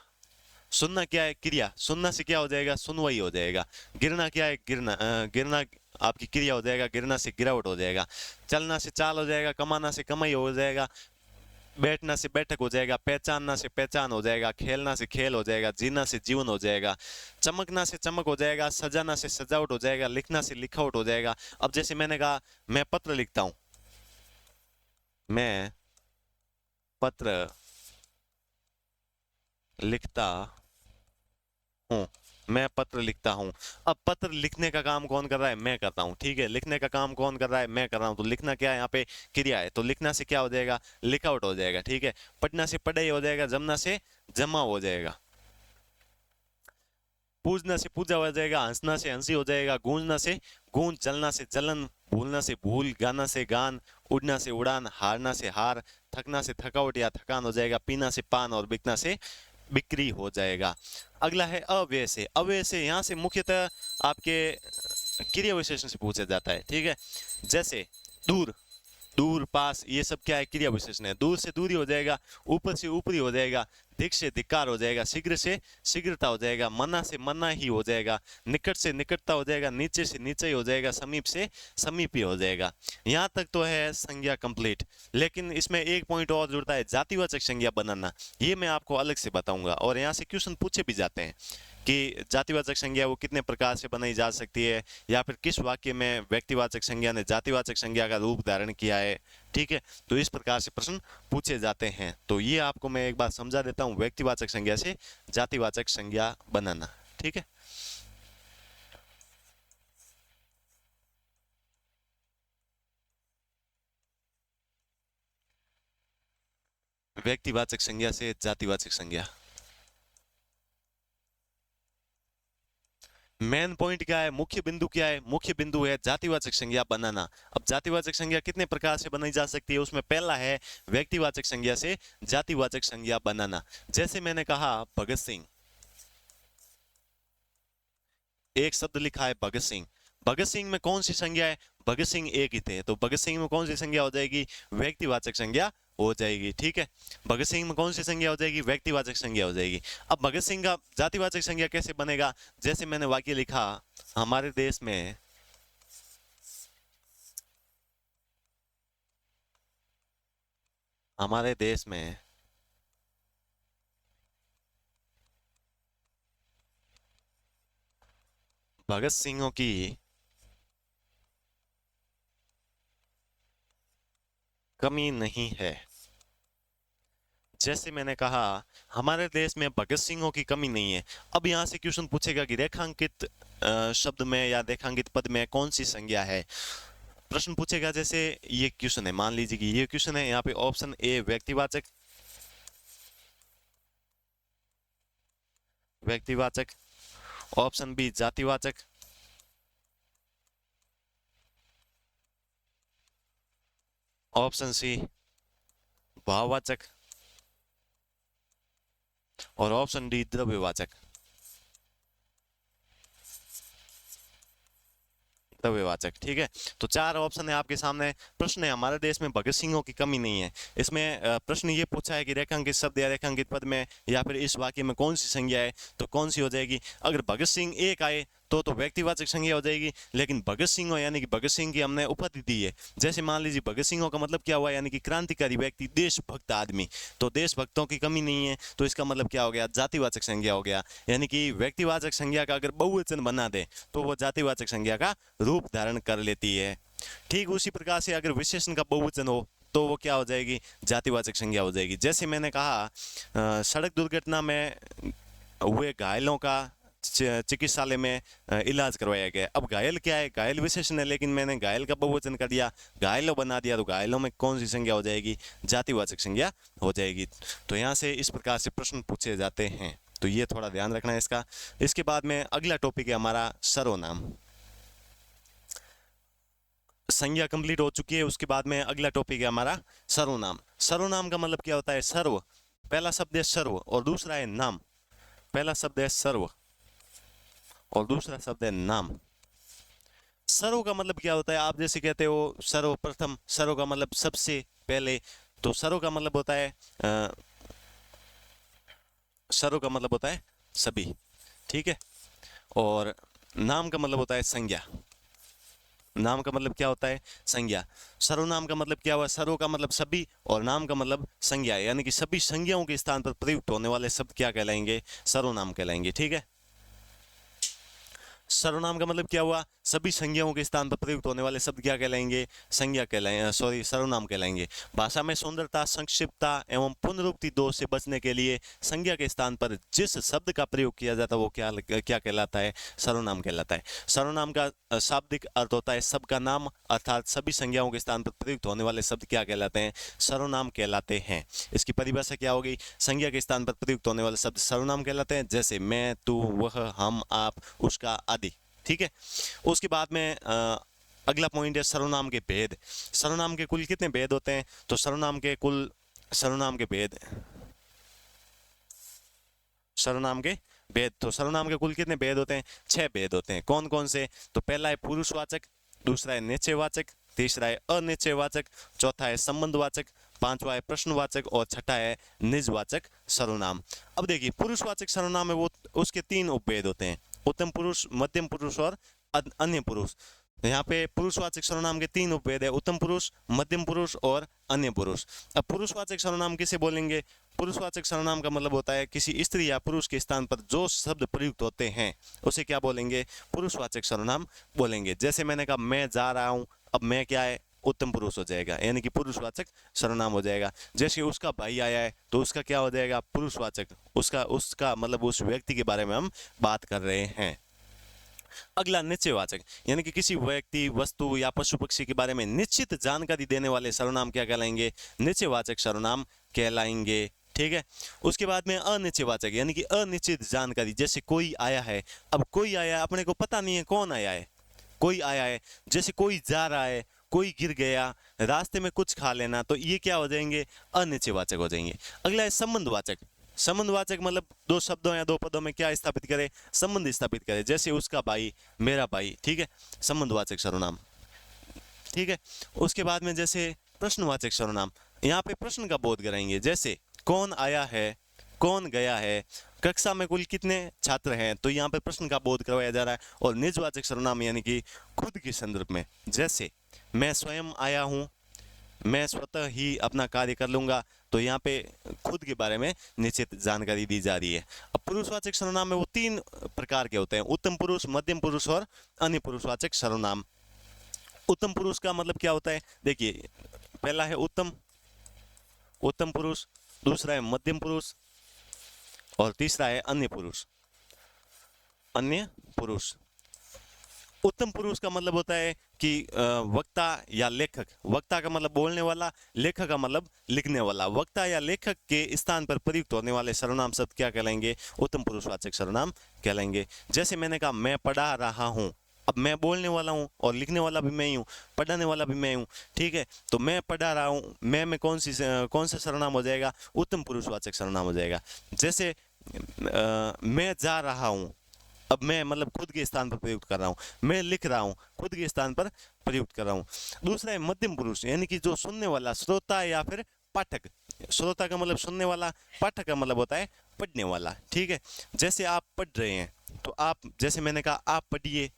सुनना क्या है, क्रिया, सुनना से क्या हो जाएगा, सुनवाई हो जाएगा। गिरना क्या है, गिरना, गिरना आपकी क्रिया हो जाएगा, गिरना से गिरावट हो जाएगा। चलना से चाल हो जाएगा, कमाना से कमाई हो जाएगा, बैठना से बैठक हो जाएगा, पहचानना से पहचान हो जाएगा, खेलना से खेल हो जाएगा, जीना से जीवन हो जाएगा, चमकना से चमक हो जाएगा, सजाना से सजावट हो जाएगा, लिखना से लिखावट हो जाएगा। अब जैसे मैंने कहा मैं पत्र लिखता हूं, मैं पत्र लिखता हूँ, मैं पत्र लिखता हूँ। अब पत्र लिखने का काम कौन कर रहा है, मैं करता हूँ, ठीक है। लिखने का काम कौन कर रहा है, मैं कर रहा हूँ। तो लिखना क्या है, यहाँ पे क्रिया है, तो लिखना से क्या हो जाएगा, लिखावट हो जाएगा, ठीक है। पढ़ना से पढ़ाई हो जाएगा, जमना से जमा हो जाएगा, पूजना से पूजा हो जाएगा, हंसना से हंसी हो जाएगा, गूंजना से गूंज, जलना से जलन, भूलना से भूल, गाना से गान, उड़ना से उड़ान, हारना से हार, थकना से थकावट या थकान हो जाएगा, पीना से पान और बिकना से बिक्री हो जाएगा। अगला है अव्यय से। अव्यय से यहाँ से मुख्यतः आपके क्रिया विशेषण से पूछा जाता है, ठीक है। जैसे दूर, दूर, पास, ये सब क्या है, क्रिया विशेषण है। दूर से दूरी हो जाएगा, ऊपर से ऊपरी हो जाएगा, धिक से धिक्कार हो जाएगा, शीघ्र से शीघ्रता हो जाएगा, मना से मना ही हो जाएगा, निकट से निकटता हो जाएगा, नीचे से नीचे ही हो जाएगा, समीप से समीप ही हो जाएगा। यहाँ तक तो है संज्ञा कंप्लीट, लेकिन इसमें एक पॉइंट और जुड़ता है, जातिवाचक संज्ञा बनाना। ये मैं आपको अलग से बताऊंगा, और यहाँ से क्वेश्चन पूछे भी जाते हैं कि जातिवाचक संज्ञा वो कितने प्रकार से बनाई जा सकती है, या फिर किस वाक्य में व्यक्तिवाचक संज्ञा ने जातिवाचक संज्ञा का रूप धारण किया है, ठीक है। तो इस प्रकार से प्रश्न पूछे जाते हैं। तो ये आपको मैं एक बार समझा देता हूं, व्यक्तिवाचक संज्ञा से जातिवाचक संज्ञा बनाना, ठीक है। व्यक्तिवाचक संज्ञा से जातिवाचक संज्ञा, मेन पॉइंट क्या है, मुख्य बिंदु क्या है, मुख्य बिंदु है जातिवाचक संज्ञा बनाना। अब जातिवाचक संज्ञा कितने प्रकार से बनाई जा सकती है, उसमें पहला है व्यक्तिवाचक संज्ञा से जातिवाचक संज्ञा बनाना। जैसे मैंने कहा भगत सिंह, एक शब्द लिखा है भगत सिंह, भगत सिंह में कौन सी संज्ञा है, भगत सिंह एक ही थे, तो भगत सिंह में कौन सी संज्ञा हो जाएगी, व्यक्तिवाचक संज्ञा हो जाएगी, ठीक है। भगत सिंह में कौन सी संज्ञा हो जाएगी, व्यक्तिवाचक संज्ञा हो जाएगी। अब भगत सिंह का जातिवाचक संज्ञा कैसे बनेगा, जैसे मैंने वाक्य लिखा, हमारे देश में हमारे देश में भगत सिंहों की कमी नहीं है। जैसे मैंने कहा हमारे देश में भगत सिंहों की कमी नहीं है। अब यहाँ से क्वेश्चन पूछेगा कि रेखांकित शब्द में या रेखांकित पद में कौन सी संज्ञा है। प्रश्न पूछेगा, जैसे ये क्वेश्चन है, मान लीजिए कि ये क्वेश्चन है, यहाँ पे ऑप्शन ए व्यक्तिवाचक, व्यक्तिवाचक, ऑप्शन बी जातिवाचक, ऑप्शन सी भाववाचक, और ऑप्शन डी द्रव्यवाचक, द्रव्यवाचक, ठीक है। तो चार ऑप्शन है आपके सामने। प्रश्न है हमारे देश में भगत सिंहों की कमी नहीं है। इसमें प्रश्न ये पूछा है कि रेखांकित शब्द या रेखांकित पद में या फिर इस वाक्य में कौन सी संज्ञा है, तो कौन सी हो जाएगी। अगर भगत सिंह एक आए तो व्यक्तिवाचक संज्ञा हो जाएगी, लेकिन भगत सिंह हो यानी कि भगत सिंह की हमने उपाधि दी है। जैसे मान लीजिए भगत सिंह का मतलब क्या हुआ, यानी कि क्रांतिकारी व्यक्ति, देशभक्त आदमी, तो देशभक्तों की कमी नहीं है, तो इसका मतलब क्या हो गया, जातिवाचक संज्ञा हो गया। यानी कि व्यक्तिवाचक संज्ञा का अगर बहुवचन बना दे तो वो जातिवाचक संज्ञा का रूप धारण कर लेती है। ठीक उसी प्रकार से अगर विशेषण का बहुवचन हो तो वो क्या हो जाएगी, जातिवाचक संज्ञा हो जाएगी। जैसे मैंने कहा सड़क दुर्घटना में हुए घायलों का चिकित्सालय में इलाज करवाया गया। अब घायल क्या है, घायल विशेषण है, लेकिन मैंने घायल का बहुवचन कर दिया, घायलों बना दिया, तो घायलों में कौन सी संज्ञा हो जाएगी, जातिवाचक संज्ञा हो जाएगी। तो यहाँ से इस प्रकार से प्रश्न पूछे जाते हैं, तो ये थोड़ा ध्यान रखना है इसका। इसके बाद में अगला टॉपिक है हमारा सर्वनाम। संज्ञा कंप्लीट हो चुकी है, उसके बाद में अगला टॉपिक है हमारा सर्वनाम। सर्वनाम का मतलब क्या होता है, सर्व, पहला शब्द है सर्व और दूसरा है नाम। पहला शब्द है सर्व और दूसरा शब्द है नाम। सर्व का मतलब क्या होता है, आप जैसे कहते हो सर्वप्रथम, सर्व का मतलब सबसे पहले, तो सर्व का मतलब होता है सर्व का मतलब होता है सभी, ठीक है। और नाम का मतलब होता है संज्ञा। नाम का मतलब क्या होता है? संज्ञा। सर्वनाम का मतलब क्या हुआ? सर्व का मतलब सभी और नाम का मतलब संज्ञा, यानी कि सभी संज्ञाओं के स्थान पर प्रयुक्त होने वाले शब्द क्या कहलाएंगे? सर्वनाम कहलाएंगे, ठीक है। सर्वनाम का मतलब क्या हुआ? सभी संज्ञाओं के स्थान पर प्रयुक्त होने वाले शब्द क्या कहलाएंगे? संज्ञा कहलाएंगे, सॉरी सर्वनाम कहलाएंगे। भाषा में सुंदरता, संक्षिप्तता एवं पुनरुक्ति दोष से बचने के लिए संज्ञा के स्थान पर जिस शब्द का प्रयोग किया जाता है वो क्या क्या कहलाता है? सर्वनाम कहलाता है। सर्वनाम का शाब्दिक अर्थ होता है सबका नाम, अर्थात सभी संज्ञाओं के स्थान पर प्रयुक्त होने वाले शब्द क्या कहलाते हैं? सर्वनाम कहलाते हैं। इसकी परिभाषा क्या होगी? संज्ञा के स्थान पर प्रयुक्त होने वाले शब्द सर्वनाम कहलाते हैं, जैसे मैं, तू, वह, हम, आप, उसका आदि, ठीक है। उसके बाद में अगला पॉइंट है सर्वनाम के भेद। सर्वनाम के कुल कितने भेद होते हैं? तो सर्वनाम के भेद, सर्वनाम के भेद, तो सर्वनाम के कुल कितने भेद होते हैं? 6 भेद होते हैं। कौन कौन से? तो पहला है पुरुषवाचक, दूसरा है निश्चयवाचक, तीसरा है अनिश्चयवाचक, चौथा है संबंधवाचक, पांचवा है प्रश्नवाचक और छठा है निजवाचक सर्वनाम। अब देखिए पुरुषवाचक सर्वनाम है वो उसके 3 उपभेद होते हैं, उत्तम पुरुष, मध्यम पुरुष और अन्य पुरुष। तो यहाँ पे पुरुषवाचक सर्वनाम के 3 उपभेद है, उत्तम पुरुष, मध्यम पुरुष और अन्य पुरुष। अब पुरुषवाचक सर्वनाम किसे बोलेंगे? पुरुषवाचक सर्वनाम का मतलब होता है किसी स्त्री या पुरुष के स्थान पर जो शब्द प्रयुक्त होते हैं उसे क्या बोलेंगे? पुरुषवाचक सर्वनाम बोलेंगे। जैसे मैंने कहा मैं जा रहा हूँ, अब मैं क्या है? उत्तम पुरुष हो जाएगा, यानी कि पुरुषवाचक सर्वनाम हो जाएगा। जैसे उसका भाई आया है तो उसका क्या हो जाएगा? पुरुषवाचक। उसका उसका मतलब उस व्यक्ति के बारे में हम बात कर रहे हैं। अगला निश्चयवाचक, यानी कि किसी व्यक्ति, वस्तु या पशु पक्षी के बारे में निश्चित जानकारी देने वाले सर्वनाम क्या कहलाएंगे? निश्चयवाचक सर्वनाम कहलाएंगे, ठीक है। उसके बाद में अनिश्चयवाचक, यानी कि अनिश्चित जानकारी, जैसे कोई आया है। अब कोई आया, अपने को पता नहीं है कौन आया है, कोई आया है। जैसे कोई जा रहा है, कोई गिर गया, रास्ते में कुछ खा लेना, तो ये क्या हो जाएंगे? अनिश्चयवाचक हो जाएंगे। अगला है संबंधवाचक। संबंधवाचक मतलब 2 शब्दों या 2 पदों में क्या स्थापित करे? संबंध स्थापित करे, जैसे उसका भाई, मेरा भाई, ठीक है, संबंधवाचक सर्वनाम, ठीक है। उसके बाद में जैसे प्रश्नवाचक सर्वनाम, यहाँ पे प्रश्न का बोध कराएंगे, जैसे कौन आया है, कौन गया है, कक्षा में कुल कितने छात्र हैं, तो यहाँ पे प्रश्न का बोध करवाया जा रहा है। और निजवाचक सर्वनाम यानी कि खुद के संदर्भ में, जैसे मैं स्वयं आया हूँ, मैं स्वतः ही अपना कार्य कर लूंगा, तो यहाँ पे खुद के बारे में निश्चित जानकारी दी जा रही है। अब पुरुषवाचक सर्वनाम में वो 3 प्रकार के होते हैं, उत्तम पुरुष, मध्यम पुरुष और अन्य पुरुषवाचक सर्वनाम। उत्तम पुरुष का मतलब क्या होता है? देखिए पहला है उत्तम, उत्तम पुरुष, दूसरा है मध्यम पुरुष और तीसरा है अन्य पुरुष, अन्य पुरुष। उत्तम पुरुष का मतलब होता है कि वक्ता या लेखक, वक्ता का मतलब बोलने वाला, लेखक का मतलब लिखने वाला। वक्ता या लेखक के स्थान पर प्रयुक्त होने वाले सर्वनाम शब्द क्या कहलाएंगे? उत्तम पुरुषवाचक सर्वनाम कहलाएंगे। जैसे मैंने कहा मैं पढ़ा रहा हूँ, अब मैं बोलने वाला हूँ और लिखने वाला भी मैं ही हूँ, पढ़ाने वाला भी मैं हूँ, ठीक है। तो मैं पढ़ा रहा हूँ, मैं में कौन सा सर्वनाम हो जाएगा? उत्तम पुरुषवाचक सर्वनाम हो जाएगा। जैसे मैं जा रहा हूँ, अब मैं मतलब खुद के स्थान पर प्रयुक्त कर रहा हूँ। मैं लिख रहा हूँ, खुद के स्थान पर प्रयुक्त कर रहा हूँ। दूसरा है मध्यम पुरुष, यानी कि जो सुनने वाला, श्रोता या फिर पाठक। श्रोता का मतलब सुनने वाला, पाठक का मतलब होता है पढ़ने वाला, ठीक है। जैसे आप पढ़ रहे हैं, तो आप, जैसे मैंने कहा आप पढ़िए,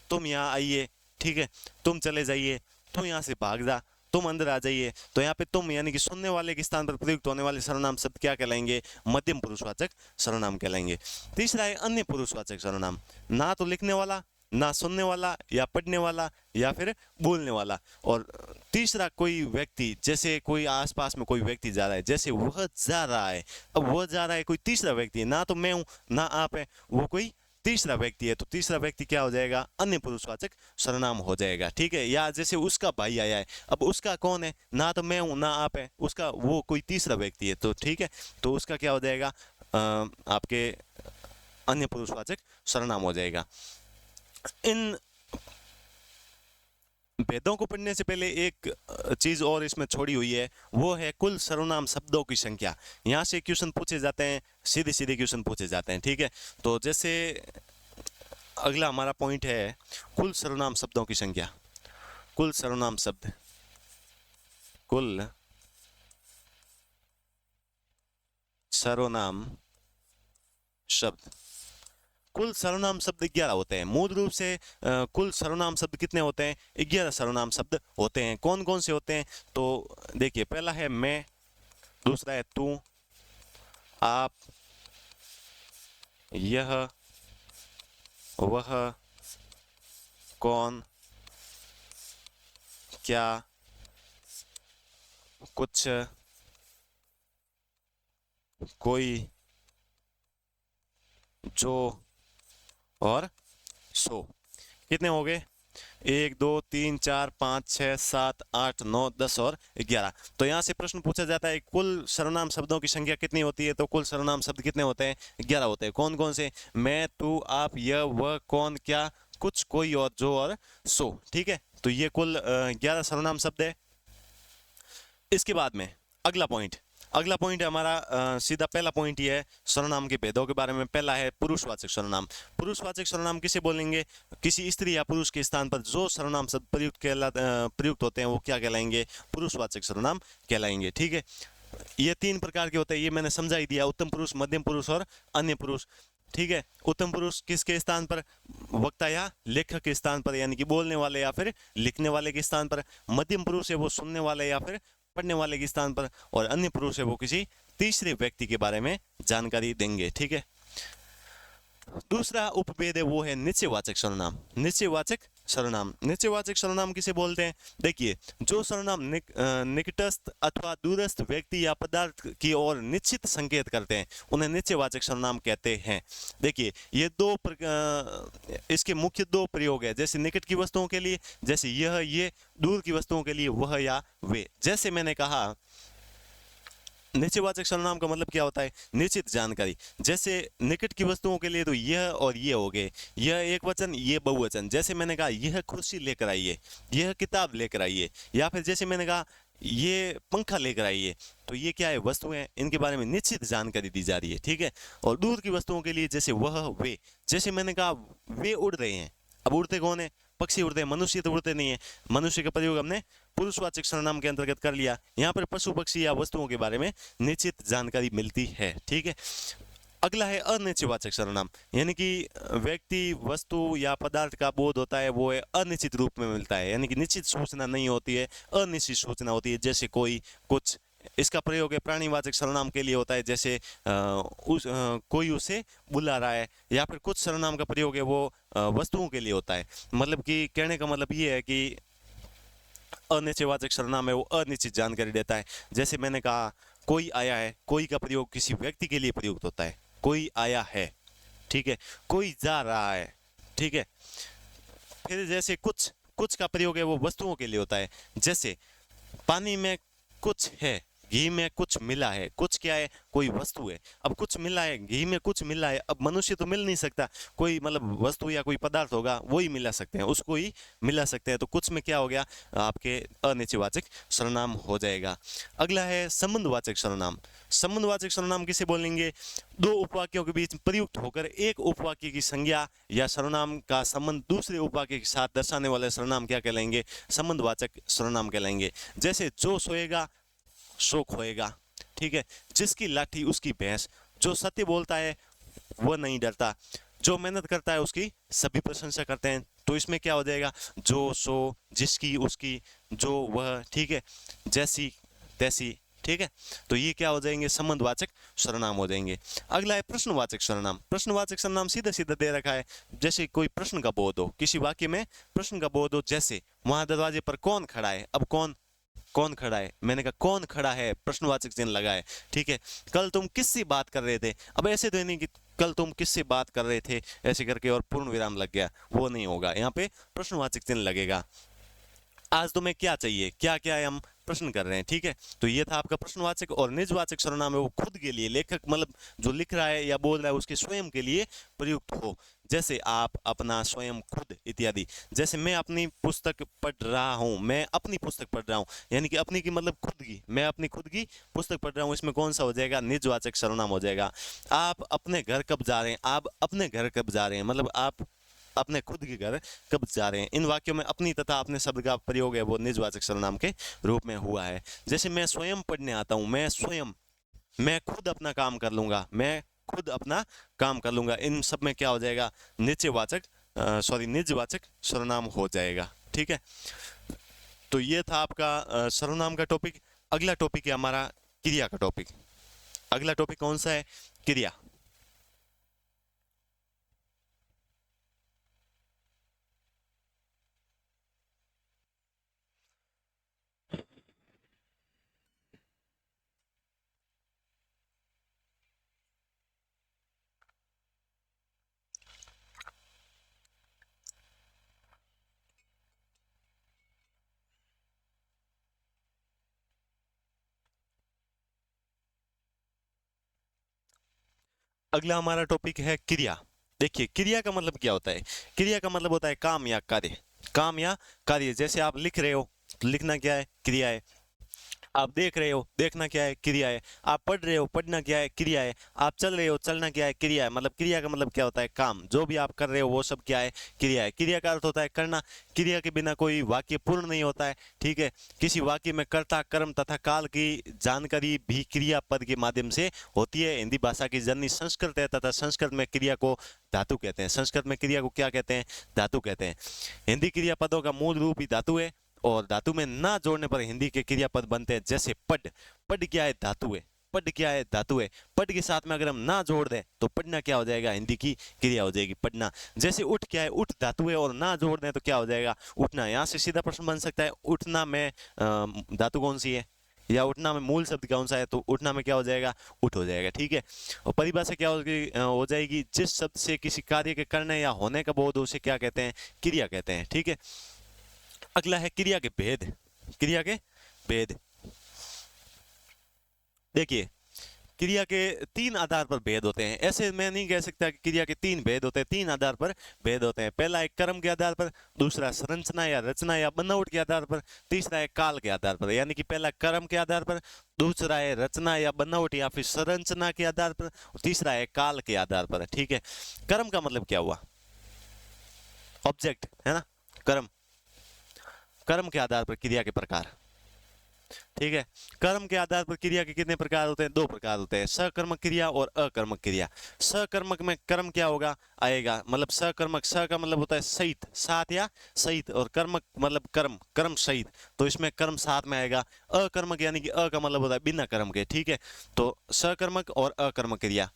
तुम यहाँ आइए, ठीक है, तुम चले जाइए, तुम यहाँ से भाग जा, तुम अंदर आ जाइए। तो यहाँ पे तुम यानी कि सुनने वाले के स्थान पर प्रयुक्त होने वाले सर्वनाम शब्द क्या कहलाएंगे? मध्यम पुरुषवाचक सर्वनाम कहलाएंगे। तीसरा है अन्य पुरुषवाचक सर्वनाम, ना तो लिखने वाला, ना सुनने वाला या पढ़ने वाला या फिर बोलने वाला। और तीसरा कोई व्यक्ति, जैसे कोई आसपास में कोई व्यक्ति जा रहा है, जैसे वह जा रहा है, अब वह जा रहा है कोई तीसरा व्यक्ति है, ना तो मैं हूँ ना आप है, वो कोई तीसरा व्यक्ति है, तो तीसरा व्यक्ति क्या हो जाएगा? अन्य पुरुषवाचक सर्वनाम हो जाएगा, ठीक है। या जैसे उसका भाई आया है, अब उसका कौन है? ना तो मैं हूं ना आप है, उसका वो कोई तीसरा व्यक्ति है, तो ठीक है, तो उसका क्या हो जाएगा? आपके अन्य पुरुषवाचक सर्वनाम हो जाएगा। इन भेदों को पढ़ने से पहले एक चीज और इसमें छोड़ी हुई है, वो है कुल सर्वनाम शब्दों की संख्या। यहाँ से क्वेश्चन पूछे जाते हैं, सीधे सीधे क्वेश्चन पूछे जाते हैं, ठीक है। तो जैसे अगला हमारा पॉइंट है कुल सर्वनाम शब्दों की संख्या। कुल सर्वनाम शब्द, कुल सर्वनाम शब्द। कुल सर्वनाम शब्द 11 होते हैं। मूल रूप से कुल सर्वनाम शब्द कितने होते हैं? 11 सर्वनाम शब्द होते हैं। कौन कौन से होते हैं? तो देखिए, पहला है मैं, दूसरा है तू, आप, यह, वह, कौन, क्या, कुछ, कोई, जो और सो। कितने हो गए? 1 2 3 4 5 6 7 8 9 10 और 11। तो यहाँ से प्रश्न पूछा जाता है कुल सर्वनाम शब्दों की संख्या कितनी होती है? तो कुल सर्वनाम शब्द कितने होते हैं? 11 होते हैं। कौन कौन से? मैं, तू, आप, यह, वह, कौन, क्या, कुछ, कोई और जो और सो। ठीक है, तो ये कुल 11 सर्वनाम शब्द है। इसके बाद में अगला पॉइंट है हमारा सीधा पहला पॉइंट ये है सर्वनाम के भेदों के बारे में। पहला है पुरुषवाचक सर्वनाम। पुरुषवाचक सर्वनाम किसे बोलेंगे? किसी स्त्री या पुरुष के स्थान पर जो सर्वनाम शब्द प्रयुक्त होते हैं वो क्या कहलाएंगे? पुरुषवाचक सर्वनाम कहलाएंगे। ठीक है, ये 3 प्रकार के होते हैं, ये मैंने समझा ही दिया। उत्तम पुरुष, मध्यम पुरुष और अन्य पुरुष। ठीक है, उत्तम पुरुष किसके स्थान पर? वक्ता या लेखक के स्थान पर, यानी कि बोलने वाले या फिर लिखने वाले के स्थान पर। मध्यम पुरुष है वो सुनने वाले या फिर पढ़ने वाले के स्थान पर, और अन्य पुरुष है वो किसी तीसरे व्यक्ति के बारे में जानकारी देंगे। ठीक है, दूसरा उपभेद है वो है निश्चयवाचक सर्वनाम। निश्चयवाचक सर्वनाम किसे बोलते हैं? देखिए, जो सर्वनाम निकटस्थ अथवा दूरस्थ व्यक्ति या पदार्थ की ओर निश्चित संकेत करते हैं उन्हें निश्चयवाचक सर्वनाम कहते हैं। देखिए, ये इसके मुख्य 2 प्रयोग है। जैसे निकट की वस्तुओं के लिए जैसे यह, ये, दूर की वस्तुओं के लिए वह या वे। जैसे मैंने कहा, निश्चयवाचक सर्वनाम का मतलब क्या होता है? निश्चित जानकारी। जैसे निकट की वस्तुओं के लिए तो यह और ये हो गए, यह एक वचन, ये बहुवचन। जैसे मैंने कहा यह कुर्सी लेकर आइए, यह किताब लेकर आइए, या फिर जैसे मैंने कहा ये पंखा लेकर आइए, तो ये क्या है? वस्तुएं, इनके बारे में निश्चित जानकारी दी जा रही है। ठीक है, और दूर की वस्तुओं के लिए जैसे वह, वे। जैसे मैंने कहा वे उड़ रहे हैं, अब उड़ते कौन है? पक्षी उड़ते हैं, मनुष्य तो उड़ते नहीं है। मनुष्य का प्रयोग हमने पुरुषवाचक सर्वनाम के अंतर्गत कर लिया। यहाँ पर पशु, पक्षी या वस्तुओं के बारे में निश्चित जानकारी मिलती है। ठीक है, अगला है अनिश्चयवाचक सर्वनाम, यानी कि व्यक्ति, वस्तु या पदार्थ का बोध होता है वो है अनिश्चित रूप में मिलता है, यानी कि निश्चित सूचना नहीं होती है, अनिश्चित सूचना होती है। जैसे कोई, कुछ। इसका प्रयोग है प्राणीवाचक सर्वनाम के लिए होता है, जैसे कोई उसे बुला रहा है, या फिर कुछ सर्वनाम का प्रयोग है वो वस्तुओं के लिए होता है। मतलब कि कहने का मतलब ये है कि अनिश्चयवाचक सर्वनाम है वो अनिश्चित जानकारी देता है। जैसे मैंने कहा कोई आया है, कोई का प्रयोग किसी व्यक्ति के लिए प्रयुक्त होता है, कोई आया है। ठीक है, कोई जा रहा है। ठीक है, फिर जैसे कुछ का प्रयोग है वो वस्तुओं के लिए होता है। जैसे पानी में कुछ है, घी में कुछ मिला है। कुछ क्या है? कोई वस्तु है। अब कुछ मिला है, घी में कुछ मिला है, अब मनुष्य तो मिल नहीं सकता, कोई मतलब वस्तु या कोई पदार्थ होगा वो ही मिला सकते हैं, उसको ही मिला सकते हैं। तो कुछ में क्या हो गया? आपके अनिश्चयवाचक सर्वनाम हो जाएगा। अगला है संबंधवाचक सर्वनाम। संबंधवाचक सर्वनाम किसे बोलेंगे? 2 उपवाक्यों के बीच प्रयुक्त होकर एक उपवाक्य की संज्ञा या सर्वनाम का संबंध दूसरे उपवाक्य के साथ दर्शाने वाले सर्वनाम क्या कहलाएंगे? संबंधवाचक सर्वनाम कहलाएंगे। जैसे जो सोएगा सो खोएगा। ठीक है, जिसकी लाठी उसकी भैंस, जो सत्य बोलता है वह नहीं डरता, जो मेहनत करता है उसकी सभी प्रशंसा करते हैं। तो इसमें क्या हो जाएगा? जो, सो, जिसकी, उसकी, जो, वह। ठीक है, जैसी, तैसी। ठीक है, तो ये क्या हो जाएंगे? संबंधवाचक सर्वनाम हो जाएंगे। अगला है प्रश्नवाचक सर्वनाम। प्रश्नवाचक सर्वनाम सीधा सीधा दे रखा है, जैसे कोई प्रश्न का बोध हो, किसी वाक्य में प्रश्न का बोध हो। जैसे वहां दरवाजे पर कौन खड़ा है, अब कौन खड़ा है? मैंने कहा कौन खड़ा है, प्रश्नवाचक चिन्ह लगा है। ठीक है, कल तुम किससे बात कर रहे थे? अब ऐसे तो नहीं कि कल तुम किससे बात कर रहे थे ऐसे करके और पूर्ण विराम लग गया, वो नहीं होगा। यहाँ पे प्रश्नवाचक चिन्ह लगेगा। आज तुम्हें क्या चाहिए, क्या क्या है, हम प्रश्न कर रहे हैं। ठीक है, तो ये था आपका प्रश्नवाचक। और निजवाचक सर्वनाम है वो खुद के लिए, लेखक मतलब जो लिख रहा है या बोल रहा है उसके स्वयं के लिए प्रयुक्त हो। जैसे आप, अपना, स्वयं, खुद इत्यादि। जैसे मैं अपनी पुस्तक पढ़ रहा हूँ, मैं अपनी पुस्तक पढ़ रहा हूँ, यानी कि अपनी की मतलब खुद की, मैं अपनी खुद की पुस्तक पढ़ रहा हूँ, इसमें कौन सा हो जाएगा? निजवाचक सर्वनाम हो जाएगा। आप अपने घर कब जा रहे हैं, आप अपने घर कब जा रहे हैं, मतलब आप अपने खुद के घर कब जा रहे हैं। इन वाक्यों में अपनी तथा अपने शब्द का प्रयोग है वो निजवाचक सर्वनाम के रूप में हुआ है। जैसे मैं स्वयं पढ़ने आता हूँ, मैं स्वयं मैं खुद अपना काम कर लूंगा, मैं खुद अपना काम कर लूंगा, इन सब में क्या हो जाएगा, निश्चयवाचक सॉरी निजवाचक सर्वनाम हो जाएगा। ठीक है, तो ये था आपका सर्वनाम का टॉपिक। अगला टॉपिक है हमारा क्रिया का टॉपिक। अगला टॉपिक कौन सा है, क्रिया। अगला हमारा टॉपिक है क्रिया। देखिए क्रिया का मतलब क्या होता है, क्रिया का मतलब होता है काम या कार्य, काम या कार्य। जैसे आप लिख रहे हो, लिखना क्या है, क्रिया है। आप देख रहे हो, देखना क्या है, क्रिया है। आप पढ़ रहे हो, पढ़ना क्या है, क्रिया है। आप चल रहे हो, चलना क्या है, क्रिया है। मतलब क्रिया का मतलब क्या होता है, काम। जो भी आप कर रहे हो वो सब क्या है, क्रिया है। क्रिया का अर्थ होता है करना। क्रिया के बिना कोई वाक्य पूर्ण नहीं होता है। ठीक है, किसी वाक्य में कर्ता, कर्म तथा काल की जानकारी भी क्रियापद के माध्यम से होती है। हिंदी भाषा की जननी संस्कृत है तथा संस्कृत में क्रिया को धातु कहते हैं। संस्कृत में क्रिया को क्या कहते हैं, धातु कहते हैं। हिंदी क्रियापदों का मूल रूप ही धातु है, और धातु में ना जोड़ने पर हिंदी के क्रियापद बनते हैं। जैसे पढ़, पढ़ क्या है, धातु है। पढ़ क्या है, धातु है। पढ़ के साथ में अगर हम ना जोड़ दें तो पढ़ना क्या हो जाएगा, हिंदी की क्रिया हो जाएगी, पढ़ना। जैसे उठ क्या है, उठ धातु है और ना जोड़ दें तो क्या हो जाएगा, उठना। यहाँ से सीधा प्रश्न बन सकता है, उठना में धातु कौन सी है, या उठना में मूल शब्द कौन सा है, तो उठना में क्या हो जाएगा, उठ हो जाएगा। ठीक है, और परिभाषा क्या होगी, हो जाएगी, जिस शब्द से किसी कार्य के करने या होने का बोध हो उसे क्या कहते हैं, क्रिया कहते हैं। ठीक है, अगला है क्रिया के भेद। क्रिया के भेद, देखिए क्रिया के तीन आधार पर भेद होते हैं। ऐसे मैं नहीं कह सकता कि क्रिया के तीन भेद होते हैं, तीन आधार पर भेद होते हैं। पहला है कर्म के आधार पर, दूसरा संरचना या रचना या बनावट के आधार पर, तीसरा है काल के आधार पर। यानी कि पहला कर्म के आधार पर, दूसरा है रचना या बनावट या फिर संरचना के आधार पर, तीसरा है काल के आधार पर। ठीक है, कर्म का मतलब क्या हुआ, ऑब्जेक्ट है ना, कर्म। कर्म के आधार पर क्रिया के प्रकार। ठीक है, कर्म के आधार पर क्रिया के कितने प्रकार होते हैं, दो प्रकार होते हैं, सकर्मक क्रिया और अकर्मक क्रिया। सकर्मक में कर्म क्या होगा, आएगा, मतलब सकर्मक, स का मतलब होता है सहित, साथ या सहित, और कर्मक मतलब कर्म, कर्म सहित, तो इसमें कर्म साथ में आएगा। अकर्मक यानी कि अ का मतलब होता है बिना कर्म के। ठीक है, तो सकर्मक और अकर्मक क्रिया।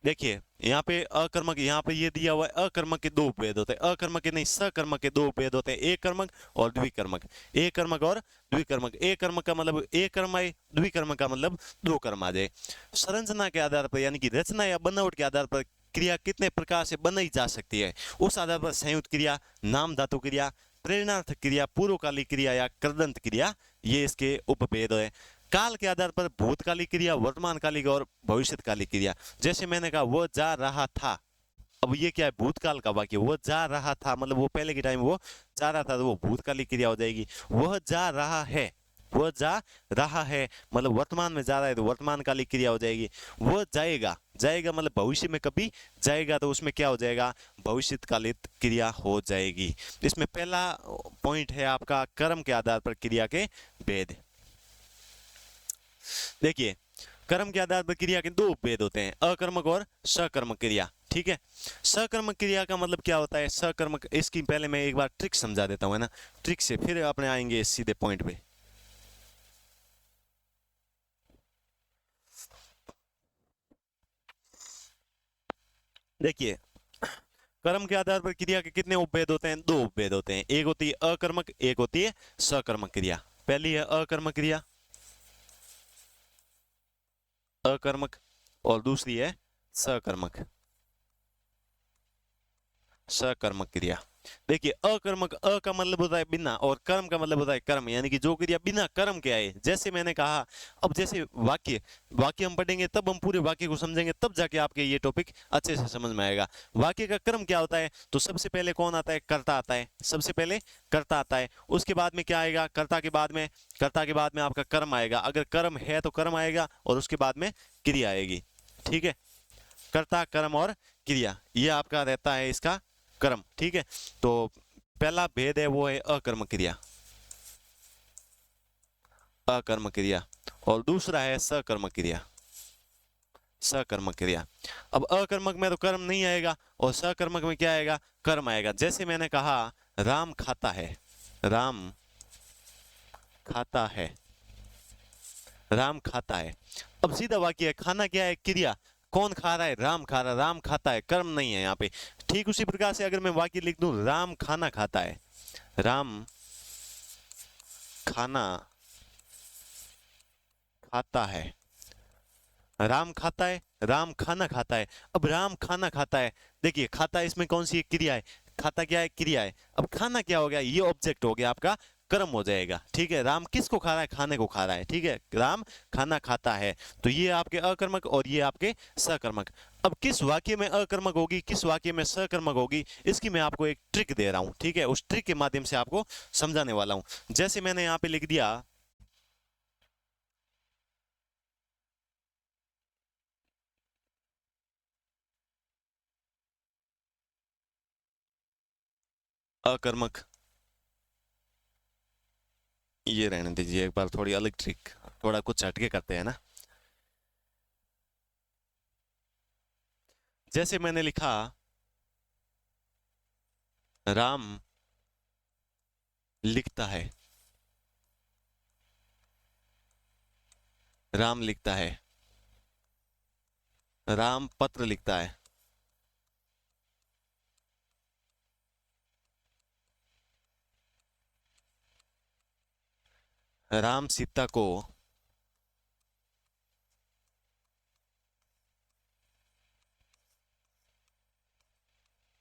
देखिए यहाँ पे अकर्मक, यहाँ पे ये दिया हुआ है, अकर्मक के दो भेद होते हैं, अकर्मक के नहीं, सकर्मक के दो भेद होते हैं, एक कर्मक और द्विकर्मक। एक कर्मक और द्विकर्मक। एक कर्मक का मतलब एक कर्म आए, द्विकर्मक का मतलब दो कर्म आ जाए। संरचना के आधार पर यानी कि रचना या बनावट के आधार पर क्रिया कितने प्रकार से बनाई जा सकती है, उस आधार पर संयुक्त क्रिया, नाम धातु क्रिया, प्रेरणार्थ क्रिया, पूर्वकालिक क्रिया या कृदंत क्रिया, ये इसके उपभेद है। काल के आधार पर भूतकालिक क्रिया, वर्तमानकालिक और भविष्यकालिक क्रिया। जैसे मैंने कहा वो जा रहा था, अब ये क्या है, भूतकाल का वाक्य, वो जा रहा था मतलब वो पहले के टाइम वो जा रहा था, तो वो भूतकालिक क्रिया हो जाएगी। वह जा रहा है, वह जा रहा है मतलब वर्तमान में जा रहा है, तो वर्तमानकालिक क्रिया हो जाएगी। वह जाएगा, जाएगा मतलब भविष्य में कभी जाएगा, तो उसमें क्या हो जाएगा, भविष्यकालिक क्रिया हो जाएगी। इसमें पहला पॉइंट है आपका कर्म के आधार पर क्रिया के भेद। देखिए कर्म के आधार पर क्रिया के दो भेद होते हैं, अकर्मक और सकर्मक क्रिया। ठीक है, सकर्मक क्रिया का मतलब क्या होता है, सकर्मक, इसकी पहले मैं एक बार ट्रिक समझा देता हूँ, है ना, ट्रिक से फिर अपने आएंगे सीधे पॉइंट पे। देखिए कर्म के आधार पर क्रिया के कितने उपभेद होते हैं, दो उपभेद होते हैं, एक होती है अकर्मक, एक होती है सकर्मक क्रिया। पहली है अकर्मक क्रिया, अकर्मक, और दूसरी है सकर्मक, सकर्मक क्रिया। देखिए अकर्मक, अ का मतलब होता है बिना, और कर्म का मतलब होता है कर्म, यानी कि जो क्रिया बिना कर्म के आए। जैसे मैंने कहा, अब जैसे वाक्य, वाक्य हम पढ़ेंगे तब हम पूरे वाक्य को समझेंगे, तब जाके आपके ये टॉपिक अच्छे से समझ में आएगा। वाक्य का कर्म क्या होता है, तो सबसे पहले कौन आता है, कर्ता आता है, सबसे पहले कर्ता आता है। उसके बाद में क्या आएगा, कर्ता के बाद में, कर्ता के बाद में आपका कर्म आएगा, अगर कर्म है तो कर्म आएगा, और उसके बाद में क्रिया आएगी। ठीक है, कर्ता, कर्म और क्रिया, ये आपका रहता है इसका कर्म। ठीक है, तो पहला भेद है वो है अकर्मक क्रिया। अकर्मक क्रिया, और दूसरा है सकर्मक क्रिया। सकर्मक क्रिया। अब अकर्मक में तो कर्म नहीं आएगा और सकर्मक में क्या आएगा, कर्म आएगा। जैसे मैंने कहा राम खाता है, राम खाता है, राम खाता है। अब सीधा वाक्य है, खाना क्या है, क्रिया। कौन खा रहा है, राम खा रहा है, राम खाता है, कर्म नहीं है यहाँ पे। ठीक उसी प्रकार से अगर मैं वाक्य लिख दूं, राम खाना खाता है, राम खाना खाता है, राम खाता है, राम खाना खाता है। अब राम खाना खाता है, देखिए खाता है इसमें कौन सी क्रिया है, खाता क्या है, क्रिया है। अब खाना क्या हो गया, ये ऑब्जेक्ट हो गया आपका, कर्म हो जाएगा। ठीक है, राम किसको खा रहा है, खाने को खा रहा है। ठीक है, राम खाना खाता है, तो ये आपके अकर्मक और ये आपके सकर्मक। अब किस वाक्य में अकर्मक होगी, किस वाक्य में सकर्मक होगी, इसकी मैं आपको एक ट्रिक दे रहा हूं। ठीक है, उस ट्रिक के माध्यम से आपको समझाने वाला हूं। जैसे मैंने यहाँ पे लिख दिया, अकर्मक, ये रहने दीजिए, एक बार थोड़ी अलग ट्रिक, थोड़ा कुछ हटके करते हैं ना। जैसे मैंने लिखा राम लिखता है, राम लिखता है, राम पत्र लिखता है, राम सीता को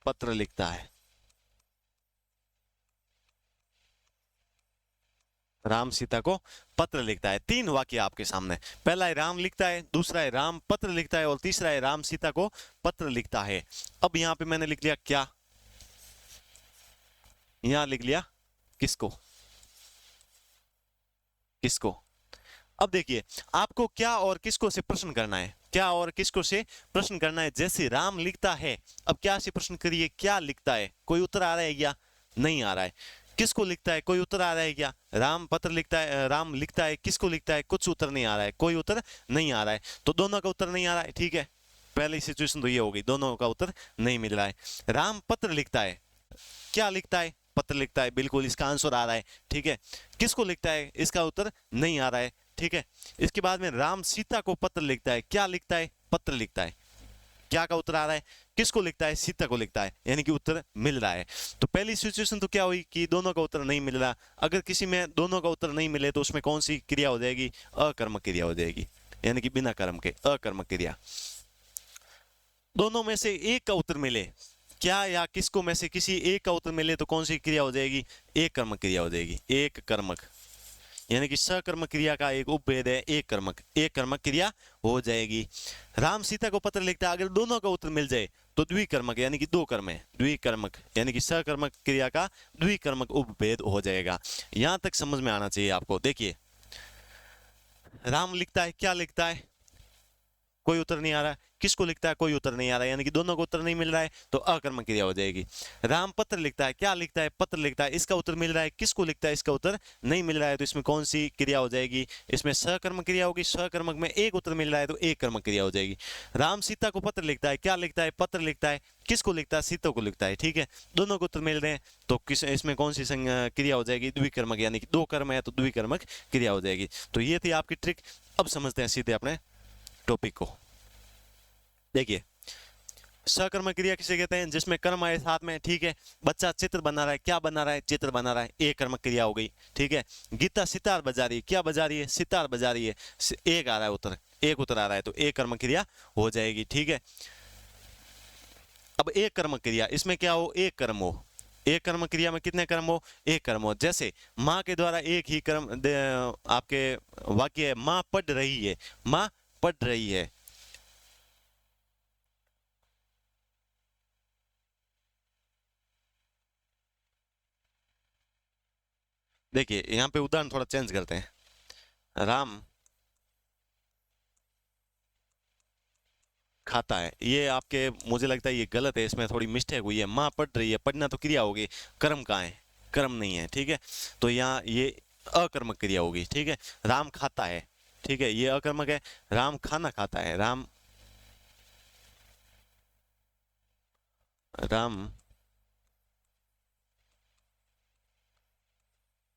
पत्र लिखता है, राम सीता को पत्र लिखता है। तीन वाक्य आपके सामने, पहला है राम लिखता है, दूसरा है राम पत्र लिखता है, और तीसरा है राम सीता को पत्र लिखता है। अब यहां पे मैंने लिख लिया क्या, यहां लिख लिया किसको, किसको। अब देखिए आपको क्या और किसको से प्रश्न करना है, क्या और किसको से प्रश्न करना है। जैसे राम लिखता है, अब क्या से प्रश्न करिए, क्या लिखता है, कोई उत्तर आ रहा है क्या, नहीं आ रहा है। किसको लिखता है, कोई उत्तर आ रहा है क्या, राम पत्र लिखता है, राम लिखता है, किसको लिखता है, कुछ उत्तर नहीं आ रहा है, कोई उत्तर नहीं आ रहा है। तो दोनों का उत्तर नहीं आ रहा है। ठीक है, पहली सिचुएशन तो ये हो गई, दोनों का उत्तर नहीं मिल रहा है। राम पत्र लिखता है, क्या लिखता है, पत्र लिखता है, बिल्कुल इसका आंसर आ रहा है। ठीक है, किसको लिखता है, इसका उत्तर नहीं आ रहा है। ठीक है, इसके बाद में राम सीता को पत्र लिखता है, क्या लिखता है, पत्र लिखता है, क्या का उत्तर आ रहा है, किसको लिखता है, सीता को लिखता है, यानी कि उत्तर मिल रहा है। तो पहली सिचुएशन तो क्या हुई कि दोनों का उत्तर नहीं मिल रहा। अगर किसी में दोनों का उत्तर नहीं मिले तो उसमें कौन सी क्रिया हो जाएगी, अकर्मक क्रिया हो जाएगी, यानी कि बिना कर्म के अकर्मक क्रिया। दोनों में से एक का उत्तर मिले, क्या या किसको में से किसी एक का उत्तर मिले तो कौन सी क्रिया हो जाएगी, एक कर्मक क्रिया हो जाएगी, एक कर्मक, यानी कि सकर्मक क्रिया का एक उपभेद है, एक कर्मक, एक कर्मक क्रिया हो जाएगी। राम सीता को पत्र लिखता है, अगर दोनों का उत्तर मिल जाए तो द्विकर्मक, यानी कि दो कर्म है, द्विकर्मक, यानी कि सकर्मक क्रिया का द्विकर्मक उपभेद हो जाएगा। यहां तक समझ में आना चाहिए आपको। देखिए राम लिखता है, क्या लिखता है, कोई उत्तर नहीं आ रहा, किसको लिखता है, कोई उत्तर नहीं आ रहा है, यानी कि दोनों को उत्तर नहीं मिल रहा है, तो अकर्मक क्रिया हो जाएगी। राम पत्र लिखता है, क्या लिखता है, पत्र लिखता है, इसका उत्तर मिल रहा है, किसको लिखता है, इसका उत्तर नहीं मिल रहा है, तो इसमें कौन सी क्रिया हो जाएगी, इसमें सकर्मक क्रिया होगी। सकर्मक में एक उत्तर मिल रहा है तो एक कर्मक क्रिया हो जाएगी। राम सीता को पत्र लिखता है, क्या लिखता है, पत्र लिखता है, किसको लिखता है, सीता को लिखता है। ठीक है, दोनों को उत्तर मिल रहे हैं तो किस इसमें कौन सी क्रिया हो जाएगी, द्विकर्मक, यानी कि दो कर्म है तो द्विकर्मक क्रिया हो जाएगी। तो ये थी आपकी ट्रिक। अब समझते हैं सीधे अपने टॉपिक को। देखिए सकर्मक क्रिया किसे कहते हैं, जिसमें कर्म आए साथ में। ठीक है, बच्चा चित्र बना रहा है, क्या बना रहा है, चित्र बना रहा है, एक कर्मक क्रिया हो गई। ठीक है, गीता सितार बजा रही है, क्या बजा रही है, सितार बजा रही है, एक आ रहा है उत्तर, एक उत्तर आ रहा है तो एक कर्मक क्रिया हो जाएगी। ठीक है, अब एक कर्मक क्रिया, इसमें क्या हो, एक कर्म हो, एक कर्म क्रिया में कितने कर्म हो, एक कर्म हो। जैसे माँ के द्वारा एक ही कर्म आपके वाक्य है, माँ पढ़ रही है, माँ पढ़ रही है। देखिए यहाँ पे उदाहरण थोड़ा चेंज करते हैं। राम खाता है, ये आपके मुझे लगता है ये गलत है, इसमें थोड़ी मिस्टेक हुई है। माँ पढ़ रही है, पढ़ना तो क्रिया होगी, कर्म कहाँ है, कर्म नहीं है। ठीक है, तो यहाँ ये अकर्मक क्रिया होगी, ठीक है। राम खाता है, ठीक है, ये अकर्मक है। राम खाना खाता है, राम राम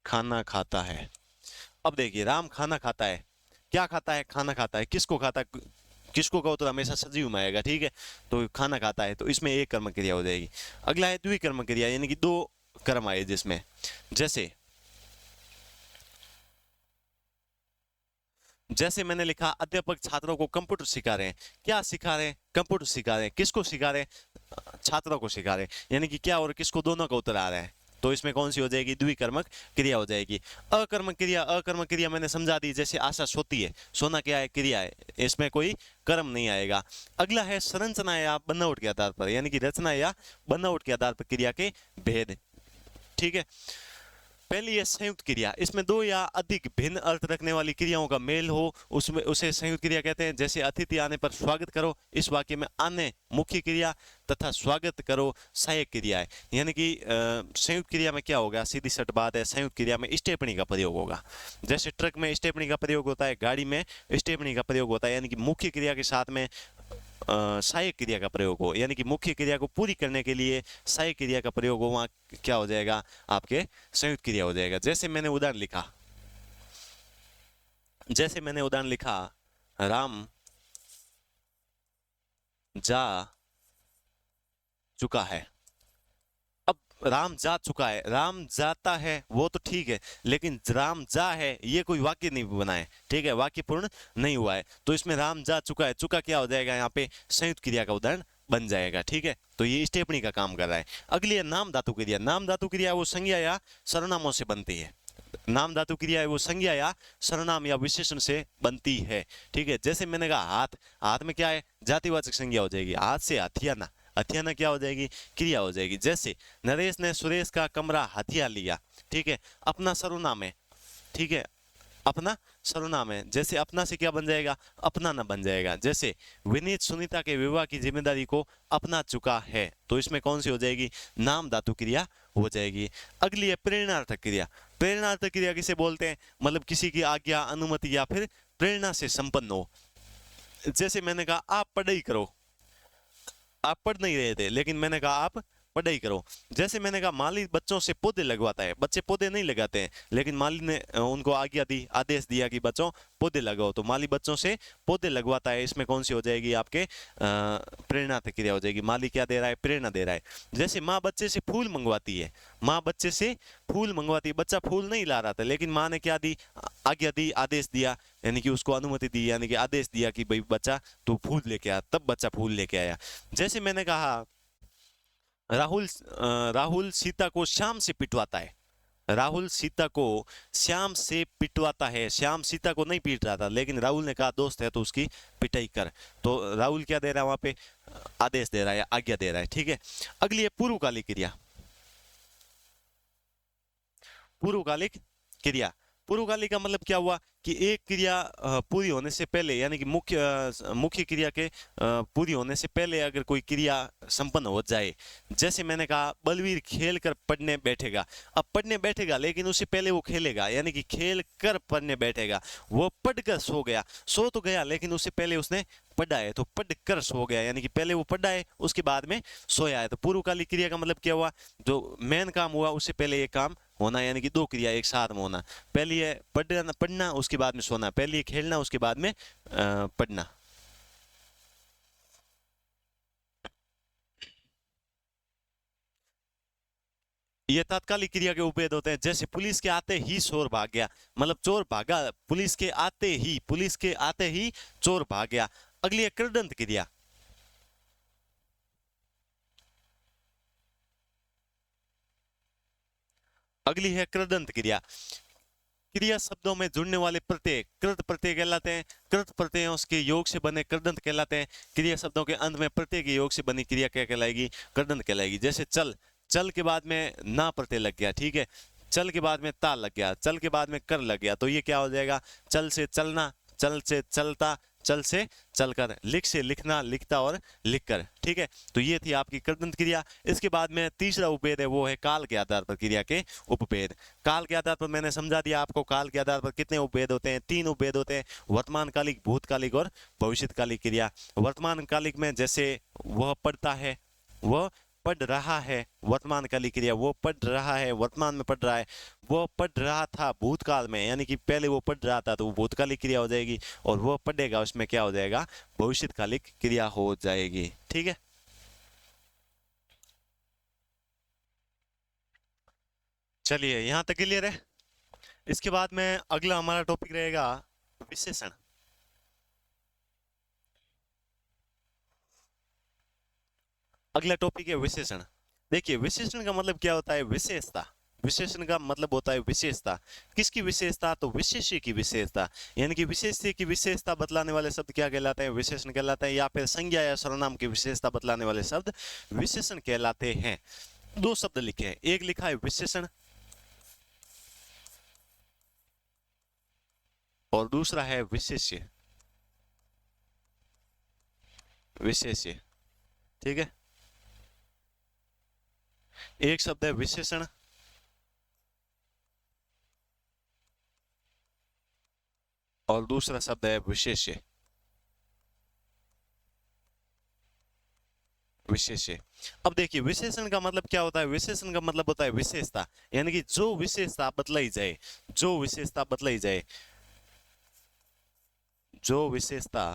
खाना खाता है। अब देखिए, राम खाना खाता है, क्या खाता है? खाना खाता है। किसको खाता है? किसको कहो तो हमेशा सजीव में आएगा, ठीक है। तो खाना खाता है, तो इसमें एक कर्म क्रिया हो जाएगी। अगला है द्विकर्म क्रिया, यानी कि दो कर्म आए जिसमें, जैसे जैसे मैंने लिखा, अध्यापक छात्रों को कंप्यूटर सिखा रहे हैं। क्या सिखा रहे हैं? कंप्यूटर सिखा रहे हैं। किसको सिखा रहे हैं? छात्रों को सिखा रहे हैं। यानी कि क्या और किसको, दोनों का उत्तर आ रहा है। तो इसमें कौन सी हो जाएगी? द्विकर्मक क्रिया हो जाएगी। अकर्मक क्रिया, अकर्मक क्रिया मैंने समझा दी, जैसे आशा सोती है। सोना क्या है? क्रिया है, इसमें कोई कर्म नहीं आएगा। अगला है संरचना या बनावट के आधार पर, यानी कि रचना या बनावट के आधार पर क्रिया के भेद, ठीक है। पहली है संयुक्त क्रिया, इसमें दो या अधिक भिन्न अर्थ रखने वाली क्रियाओं का मेल हो, उसमें उसे संयुक्त क्रिया कहते हैं। जैसे अतिथि आने पर स्वागत करो, इस वाक्य में आने मुख्य क्रिया तथा स्वागत करो सहायक क्रिया है। यानी कि संयुक्त क्रिया में क्या होगा? सीधी सट बात है, संयुक्त क्रिया में स्टेपनी का प्रयोग होगा। जैसे ट्रक में स्टेपनी का प्रयोग होता है, गाड़ी में स्टेपनी का प्रयोग होता है, यानी कि मुख्य क्रिया के साथ में सहायक क्रिया का प्रयोग हो, यानी कि मुख्य क्रिया को पूरी करने के लिए सहायक क्रिया का प्रयोग हो, वहां क्या हो जाएगा? आपके संयुक्त क्रिया हो जाएगा। जैसे मैंने उदाहरण लिखा, राम जा चुका है। अब राम जा चुका है, राम जाता है वो तो ठीक है, लेकिन राम जा है ये कोई वाक्य नहीं बना है, ठीक है, वाक्य पूर्ण नहीं हुआ है। तो इसमें राम जा चुका है, चुका क्या हो जाएगा? यहाँ पे संयुक्त क्रिया का उदाहरण बन जाएगा, ठीक है। तो ये स्टेपनी का काम कर रहा है। अगली है नाम धातु क्रिया। नाम धातु क्रिया वो संज्ञा या सर्वनामों से बनती है। नाम धातु क्रिया है वो संज्ञा या सर्वनाम या विशेषण से बनती है, ठीक है। जैसे मैंने कहा हाथ, हाथ में क्या है? जातिवाचक संज्ञा हो जाएगी। हाथ से हथियाना, हथियाना क्या हो जाएगी? क्रिया हो जाएगी। जैसे नरेश ने सुरेश का कमरा हथिया लिया, ठीक है, अपना सर्वनाम है, ठीक है, अपना सर्वनाम है। जैसे अपना से क्या बन जाएगा? अपना ना बन जाएगा। जैसे विनीत सुनीता के विवाह की जिम्मेदारी को अपना चुका है, तो इसमें कौन सी हो जाएगी? नाम धातु क्रिया हो जाएगी। अगली है प्रेरणार्थक क्रिया। प्रेरणार्थक क्रिया किसे बोलते हैं? मतलब किसी की आज्ञा, अनुमति या फिर प्रेरणा से संपन्न हो। जैसे मैंने कहा आप पढ़ाई करो, आप पढ़ नहीं रहे थे, लेकिन मैंने कहा आप पढ़ाई करो। जैसे मैंने कहा माली बच्चों से पौधे लगवाता है, बच्चे पौधे नहीं लगाते हैं, लेकिन माली ने उनको आज्ञा दी, आदेश दिया कि बच्चों पौधे लगाओ, तो माली बच्चों से पौधे लगवाता है। इसमें कौन सी हो जाएगी? आपके प्रेरणा क्रिया हो जाएगी। माली क्या दे रहा है? प्रेरणा दे रहा है। जैसे माँ बच्चे से फूल मंगवाती है, माँ बच्चे से फूल मंगवाती है, बच्चा फूल नहीं ला रहा था, लेकिन माँ ने क्या दी? आज्ञा दी, आदेश दिया, यानी कि उसको अनुमति दी, यानी कि आदेश दिया कि भाई बच्चा तू फूल लेके आ, तब बच्चा फूल लेके आया। जैसे मैंने कहा राहुल सीता को श्याम से पिटवाता है। राहुल सीता को श्याम से पिटवाता है। श्याम सीता को नहीं पीट रहा था, लेकिन राहुल ने कहा दोस्त है तो उसकी पिटाई कर। तो राहुल क्या दे रहा है? वहां पे आदेश दे रहा है, आज्ञा दे रहा है, ठीक है। अगली है पूर्वकालिक क्रिया। पूर्वकालिक क्रिया, पूर्वकालिक का मतलब क्या हुआ? कि एक क्रिया पूरी होने से पहले, यानी कि मुख्य क्रिया के पूरी होने से पहले अगर कोई क्रिया संपन्न हो जाए। जैसे मैंने कहा बलवीर खेल कर पढ़ने बैठेगा। अब पढ़ने बैठेगा, लेकिन उससे पहले वो खेलेगा, यानी कि खेल कर पढ़ने बैठेगा। वो पढ़कर सो गया, सो तो गया, लेकिन उससे पहले उसने पढ़ा है, तो पढ़ कर सो गया, यानी कि पहले वो पढ़ा है, उसके बाद में सोया है। तो पूर्वकालिक क्रिया का मतलब क्या हुआ? जो मेन काम हुआ उससे पहले ये काम होना, यानी कि दो क्रिया एक साथ में होना। पहली है पढ़ना, पढ़ना, उसके बाद में सोना। पहली है खेलना, उसके बाद में पढ़ना। ये तात्कालिक क्रिया के उपभेद होते हैं। जैसे पुलिस के आते ही चोर भाग गया, मतलब चोर भागा, पुलिस के आते ही चोर भाग गया। अगली है कृदंत क्रिया। अगली है कृदंत क्रिया। क्रिया शब्दों में जुड़ने वाले प्रत्यय कृत प्रत्यय कहलाते हैं। कृत प्रत्ययों के योग से बने कृदंत कहलाते हैं। क्रिया शब्दों के अंत में प्रत्यय के योग से बनी क्रिया क्या कहलाएगी? कृदंत कहलाएगी। जैसे चल, चल के बाद में ना प्रत्यय लग गया, ठीक है, चल के बाद में ता लग गया, चल के बाद में कर लग गया, तो ये क्या हो जाएगा? चल से चलना, चल से चलता, चल से चलकर, लिख से लिखना, लिखता और लिखकर। ठीक है, तो ये थी आपकी कृदंत क्रिया। इसके बाद में तीसरा उपभेद है, वो है काल के आधार पर क्रिया के उपभेद। काल के आधार पर मैंने समझा दिया आपको, काल के आधार पर कितने उपभेद होते हैं, 3 उपभेद होते हैं, वर्तमान कालिक, भूतकालिक और भविष्यकालिक क्रिया। वर्तमान कालिक में जैसे वह पढ़ता है, वह पढ़ रहा है, वर्तमान कालिक क्रिया, वो पढ़ रहा है, वर्तमान में पढ़ रहा है, वो पढ़ रहा था भूतकाल में, यानी कि पहले वो पढ़ रहा था तो वो भूतकालिक क्रिया हो जाएगी, और वो पढ़ेगा उसमें क्या हो जाएगा, भविष्यकालिक क्रिया हो जाएगी। ठीक है, चलिए यहां तक क्लियर है। इसके बाद में अगला हमारा टॉपिक रहेगा विशेषण। अगला टॉपिक है विशेषण। देखिए विशेषण का मतलब क्या होता है, विशेषता। विशेषण का मतलब होता है विशेषता। किसकी विशेषता, तो विशेष्य की विशेषता, यानी कि विशेष्य की विशेषता बतलाने वाले शब्द क्या कहलाते हैं, विशेषण कहलाते हैं, या फिर संज्ञा या सर्वनाम की विशेषता बतलाने वाले शब्द विशेषण कहलाते हैं। 2 शब्द लिखे हैं, एक लिखा है विशेषण और दूसरा है विशेष्य। विशेष्य, ठीक है, एक शब्द है विशेषण और दूसरा शब्द है विशेष्य। विशेष्य। अब देखिए विशेषण का मतलब क्या होता है, विशेषण का मतलब होता है विशेषता, यानी कि जो विशेषता बतलाई जाए, जो विशेषता बतलाई जाए, जो विशेषता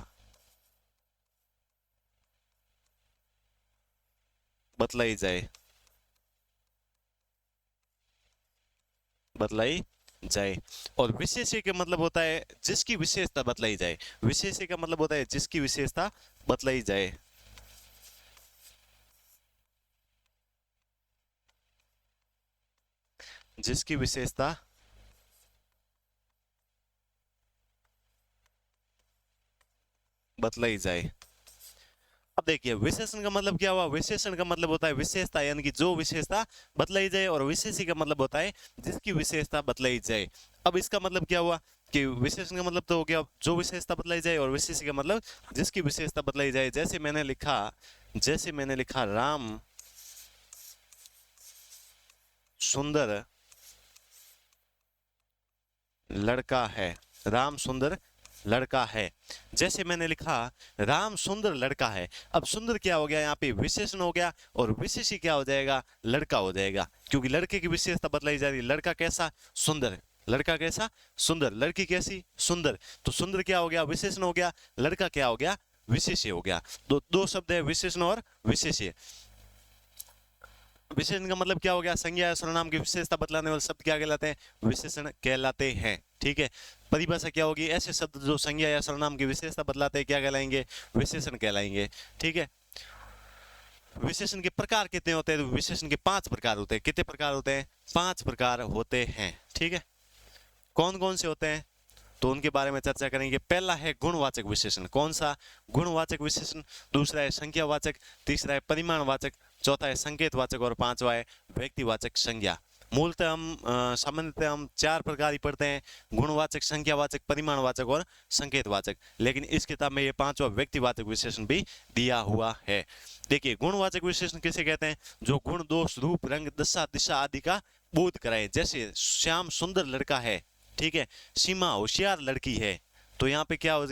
बतलाई जाए, बतलाई जाए। और विशेष्य का मतलब होता है जिसकी विशेषता बतलाई जाए। विशेष्य का मतलब होता है जिसकी विशेषता बतलाई जाए। जिसकी विशेषता बतलाई जाए। अब देखिए विशेषण का मतलब क्या हुआ, विशेषण का मतलब होता है विशेषता, यानी कि जो विशेषता बतलाई जाए, और विशेषी का मतलब होता है जिसकी विशेषता बतलाई जाए। अब इसका मतलब क्या हुआ कि विशेषण का मतलब तो हो गया जो विशेषता बतलाई जाए, और विशेषी का मतलब जिसकी विशेषता बतलाई जाए। जैसे मैंने लिखा राम सुंदर लड़का है, राम सुंदर लड़का है। जैसे मैंने लिखा राम सुंदर लड़का है, अब सुंदर क्या हो गया, यहाँ पे विशेषण हो गया, और विशेषी क्या हो जाएगा, लड़का हो जाएगा, क्योंकि लड़के की विशेषता बतलाई जा रही है। लड़का कैसा, सुंदर, लड़का कैसा, सुंदर, लड़की कैसी, सुंदर। तो सुंदर क्या हो गया, विशेषण हो गया, लड़का क्या हो गया, विशेष्य हो गया। दो शब्द है, विशेषण और विशेष्य। विशेषण का मतलब क्या हो गया, संज्ञा या सर्वनाम की विशेषता बतलाने वाले शब्द क्या कहलाते हैं, विशेषण कहलाते हैं। ठीक है, परिभाषा क्या होगी, ऐसे शब्द जो संज्ञा या सर्वनाम की विशेषता बतलाते हैं क्या कहलाएंगे, विशेषण कहलाएंगे। ठीक है, विशेषण के प्रकार कितने होते हैं, तो विशेषण के 5 प्रकार होते हैं। कितने प्रकार होते हैं, 5 प्रकार होते हैं। ठीक है, कौन कौन से होते हैं तो उनके बारे में चर्चा करेंगे। पहला है गुणवाचक विशेषण, कौन सा, गुणवाचक विशेषण। दूसरा है संख्यावाचक, तीसरा है परिमाणवाचक, चौथा है संकेतवाचक, और पांचवा है व्यक्तिवाचक संज्ञा। मूलतः हम सामान्यतः हम 4 प्रकार ही पढ़ते हैं, गुणवाचक, संख्यावाचक, परिमाणवाचक और संकेतवाचक, लेकिन इस किताब में ये 5वां व्यक्तिवाचक विशेषण भी दिया हुआ है। देखिए गुणवाचक विशेषण किसे कहते हैं, जो गुण, दोष, रूप, रंग, दशा, दिशा आदि का बोध कराए। जैसे श्याम सुंदर लड़का है, ठीक है, सीमा होशियार लड़की है, तो यहाँ पे क्या हो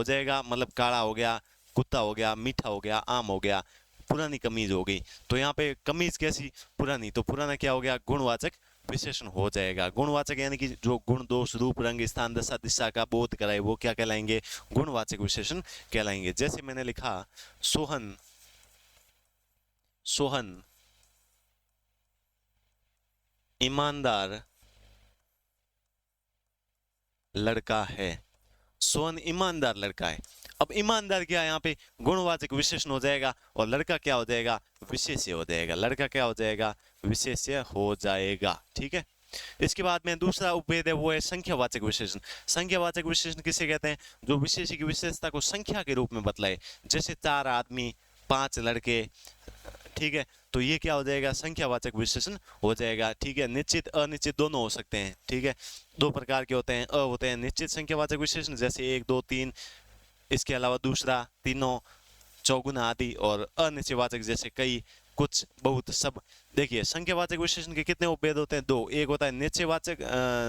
जाएगा, मतलब काला हो गया, कुत्ता हो गया, मीठा हो गया, आम हो गया, पुरानी कमीज हो गई। तो यहाँ पे कमीज कैसी, पुरानी, तो पुराना क्या हो गया, गुणवाचक विशेषण हो जाएगा। गुणवाचक यानी कि जो गुण, दोष, रूप, रंग, स्थान, दशा, दिशा का बोध कराए वो क्या कहलाएंगे, गुणवाचक विशेषण कहलाएंगे। जैसे मैंने लिखा सोहन ईमानदार लड़का है, सोहन ईमानदार लड़का है। अब ईमानदार क्या है, यहाँ पे गुणवाचक विशेषण हो जाएगा, और लड़का क्या हो जाएगा, विशेष्य हो जाएगा। लड़का क्या हो जाएगा, विशेष्य हो जाएगा। ठीक है, इसके बाद में दूसरा उपभेद है, वो है संख्यावाचक विशेषण। संख्यावाचक विशेषण किसे कहते हैं, जो विशेष्य की विशेषता को संख्या के रूप में बतलाए। जैसे 4 आदमी, 5 लड़के, ठीक है, तो ये क्या हो जाएगा, संख्यावाचक विशेषण हो जाएगा। ठीक है, निश्चित अनिश्चित दोनों हो सकते हैं। ठीक है, 2 प्रकार के होते हैं, होते हैं निश्चित संख्यावाचक विशेषण, जैसे 1 2 3, इसके अलावा दूसरा, तीनों, चौगुना आदि, और अनिश्चयवाचक जैसे कई, कुछ, बहुत, सब। देखिए संख्यावाचक विशेषण के कितने उपभेद होते हैं? दो। एक होता है निश्चयवाचक,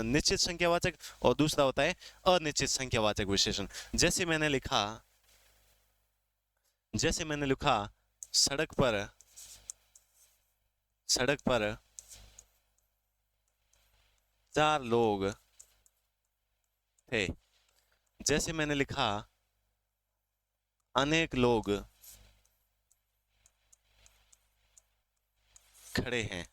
निश्चित संख्यावाचक, और दूसरा होता है अनिश्चित संख्यावाचक विशेषण। जैसे मैंने लिखा सड़क पर 4 लोग थे। जैसे मैंने लिखा अनेक लोग खड़े हैं,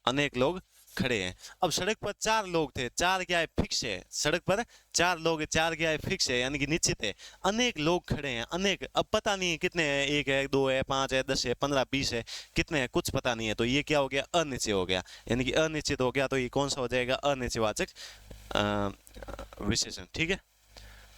अनेक लोग खड़े हैं। अब सड़क पर 4 लोग थे, 4 क्या है? फिक्स है। सड़क पर 4 लोग है, 4 क्या है? फिक्स है, यानी कि निश्चित है। अनेक लोग खड़े हैं, अनेक, अब पता नहीं है कितने हैं, 1 है, 2 है, 5 है, 10 है, 15, 20 है, कितने हैं कुछ पता नहीं है। तो ये क्या हो गया? अनिश्चित हो गया, यानी कि अनिश्चित हो गया। तो ये कौन सा हो जाएगा? अनिश्चयवाचक विशेषण। ठीक है,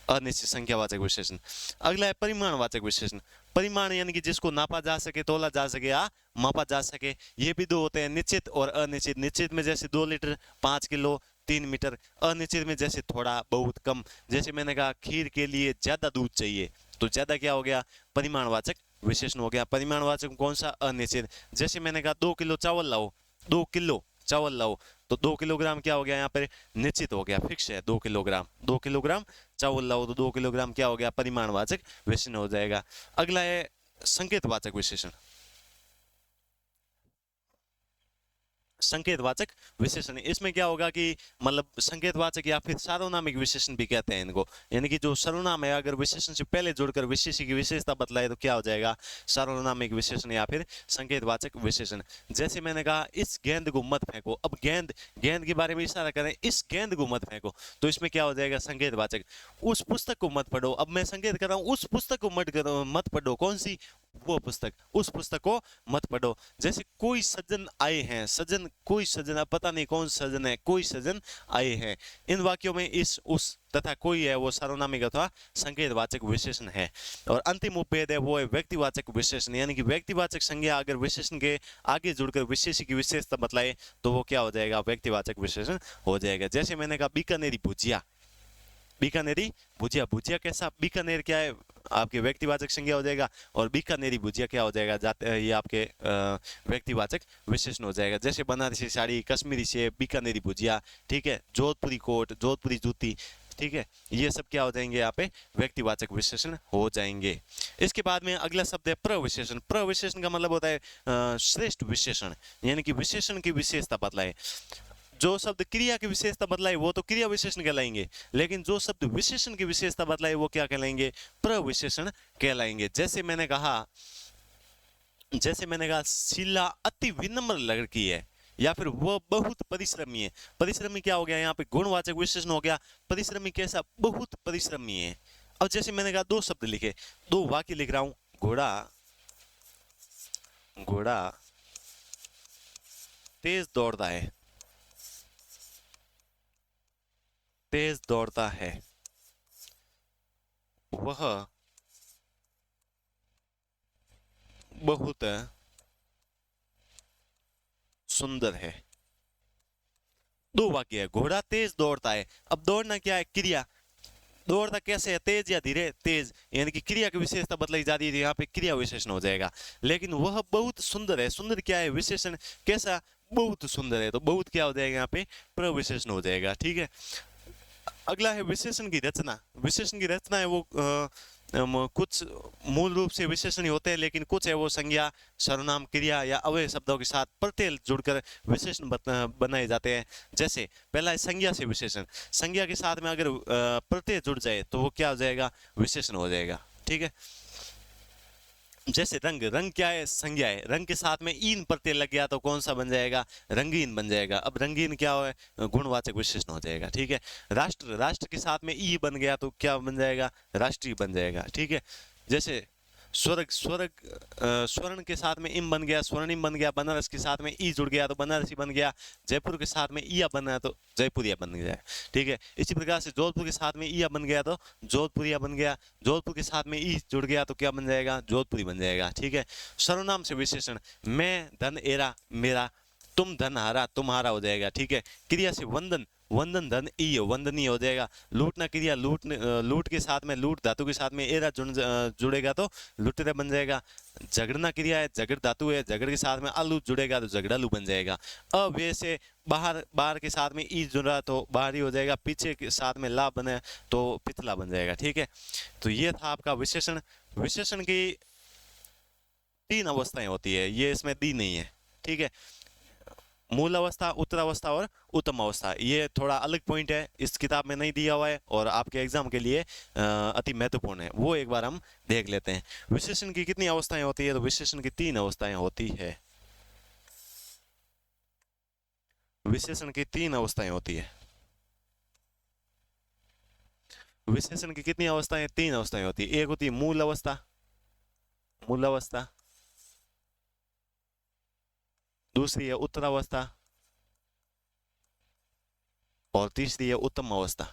अनिश्चित संख्यावाचक विशेषण। अगला है परिमाणवाचक विशेषण। परिमाण यानी कि जिसको नापा जा सके, तोला जा सके या मापा जा सके। ये भी दो होते हैं, निश्चित और अनिश्चित। निश्चित में जैसे 2 लीटर, 5 किलो, 3 मीटर। अनिश्चित में जैसे थोड़ा, बहुत, कम। जैसे मैंने कहा खीर के लिए ज्यादा दूध चाहिए, तो ज्यादा क्या हो गया? परिमाणवाचक विशेषण हो गया। परिमाणवाचक कौन सा? अनिश्चित। जैसे मैंने कहा 2 किलो चावल लाओ, 2 किलो चावल लाओ, तो 2 किलोग्राम क्या हो गया? यहाँ पे निश्चित हो गया, फिक्स है 2 किलोग्राम। 2 किलोग्राम चावल लाओ तो 2 किलोग्राम क्या हो गया? परिमाणवाचक विशेषण हो जाएगा। अगला है संकेतवाचक विशेषण। संकेतवाचक विशेषण, इसमें क्या होगा कि मतलब संकेतवाचक या फिर सार्वनामिक विशेषण भी कहते हैं इनको, यानी कि जो सर्वनाम है अगर विशेषण से पहले जुड़कर विशेषण की विशेषता बतलाए तो क्या हो जाएगा? सार्वनामिक विशेषण या फिर संकेतवाचक विशेषण। जैसे मैंने कहा इस गेंद को मत फेंको। अब गेंद के बारे में इशारा करें, इस गेंद को मत फेंको, तो इसमें क्या हो जाएगा? संकेतवाचक। उस पुस्तक को मत पढ़ो, अब मैं संकेत कर रहा हूं उस पुस्तक को मत पढ़ो। कौन सी? वो पुस्तक, उस पुस्तक को मत पढ़ो। जैसे कोई सज्जन आए हैं, सज्जन, कोई सज्जन, अब पता नहीं कौन सज्जन है, कोई सज्जन आए हैं। इन वाक्यों में इस, उस तथा कोई है वो सार्वनामिक अथवा संकेतवाचक विशेषण है। और अंतिम उपभेद है वो है व्यक्तिवाचक विशेषण, यानी कि व्यक्तिवाचक संज्ञा अगर विशेषण के आगे जुड़कर विशेषण की विशेषता बतलाए तो वो क्या हो जाएगा? व्यक्तिवाचक विशेषण हो जाएगा। जैसे मैंने कहा बीकानेरी भुजिया, बीकानेरी भुजिया। भुजिया कैसा? बीकानेर क्या है? आपके व्यक्तिवाचक संज्ञा हो जाएगा, और बीकानेरी भुजिया क्या हो जाएगा? ये आपके व्यक्तिवाचक विशेषण हो जाएगा। जैसे बनारसी साड़ी, कश्मीरी सेब, बीकानेरी भुजिया, ठीक है, जोधपुरी कोट, जोधपुरी जूती, ठीक है, ये सब क्या हो जाएंगे? यहाँ पे व्यक्तिवाचक विशेषण हो जाएंगे। इसके बाद में अगला शब्द है प्रविशेषण। प्रविशेषण का मतलब होता है श्रेष्ठ विशेषण, यानी कि विशेषण की विशेषता बतलाए। जो शब्द क्रिया की विशेषता बतलाए वो तो क्रिया विशेषण कहलाएंगे, लेकिन जो शब्द विशेषण की विशेषता बतलाए वो क्या कहलाएंगे? प्रविशेषण कहलाएंगे। जैसे मैंने कहा शीला अति विनम्र लड़की है, या फिर वह बहुत परिश्रमी है। परिश्रमी क्या हो गया? यहाँ पे गुणवाचक विशेषण हो गया। परिश्रमी कैसा? बहुत परिश्रमी है। अब जैसे मैंने कहा 2 शब्द लिखे, 2 वाक्य लिख रहा हूं। घोड़ा तेज दौड़ता है, तेज दौड़ता है। वह बहुत सुंदर है। 2 वाक्य है, घोड़ा तेज दौड़ता है। अब दौड़ना क्या है? क्रिया। दौड़ता कैसे है? तेज या धीरे? तेज, यानी कि क्रिया की विशेषता बतलाई जा रही है, यहाँ पे क्रिया विशेषण हो जाएगा। लेकिन वह बहुत सुंदर है, सुंदर क्या है? विशेषण। कैसा? बहुत सुंदर है, तो बहुत क्या हो जाएगा? यहाँ पे प्रविशेषण हो जाएगा। ठीक है, अगला है विशेषण की रचना। विशेषण की रचना है वो कुछ मूल रूप से विशेषण ही होते हैं, लेकिन कुछ है वो संज्ञा, सर्वनाम, क्रिया या अव्यय शब्दों के साथ प्रत्यय जुड़कर विशेषण बनाए जाते हैं। जैसे पहला है संज्ञा से विशेषण। संज्ञा के साथ में अगर प्रत्यय जुड़ जाए तो वो क्या हो जाएगा? विशेषण हो जाएगा। ठीक है, जैसे रंग। रंग क्या है? संज्ञा है। रंग के साथ में ईन प्रत्यय लग गया तो कौन सा बन जाएगा? रंगीन बन जाएगा। अब रंगीन क्या है? गुणवाचक विशेषण हो जाएगा। ठीक है, राष्ट्र। राष्ट्र के साथ में ई बन गया तो क्या बन जाएगा? राष्ट्रीय बन जाएगा। ठीक है, जैसे स्वर्ग। स्वर्ण के साथ में इम बन गया, स्वर्णिम बन गया। बनारस के साथ में ई जुड़ गया तो बनारसी बन गया। जयपुर के साथ में ईया बना तो जयपुरिया बन गया। ठीक है, इसी प्रकार से जोधपुर के साथ में ईया बन गया तो जोधपुरिया बन गया। जोधपुर के साथ में ई जुड़ गया तो क्या बन जाएगा? जोधपुरी बन जाएगा। ठीक है, सर्वनाम से विशेषण। मैं धन एरा मेरा, तुम धन हारा तुम्हारा हो जाएगा। ठीक है, क्रिया से वंदन। वंदन धन ई वंदनीय हो जाएगा। लूटना क्रिया लूट के साथ में लूट धातु के साथ में एरा जुड़ेगा तो लुटेरा बन जाएगा। झगड़ना क्रिया है, झगड़ धातु है, झगड़ के साथ में आलू जुड़ेगा तो झगड़ालू बन जाएगा। अव्यय से बाहर के साथ में ई जुड़ा तो बाहरी हो जाएगा। पीछे के साथ में ला बने तो पिछला बन जाएगा। ठीक है, तो ये था आपका विशेषण। विशेषण की 3 अवस्थाएं होती है, ये इसमें दी नहीं है। ठीक है, मूल अवस्था, उत्तरावस्था और उत्तम अवस्था। ये थोड़ा अलग पॉइंट है, इस किताब में नहीं दिया हुआ है और आपके एग्जाम के लिए अति महत्वपूर्ण है, वो एक बार हम देख लेते हैं। विशेषण की कितनी अवस्थाएं होती है? तो विशेषण की 3 अवस्थाएं होती है। विशेषण की 3 अवस्थाएं होती है। विशेषण की कितनी अवस्थाएं? 3 अवस्थाएं होती है। एक होती है मूल अवस्था, मूल अवस्था। दूसरी है उत्तरावस्था और तीसरी है उत्तम अवस्था।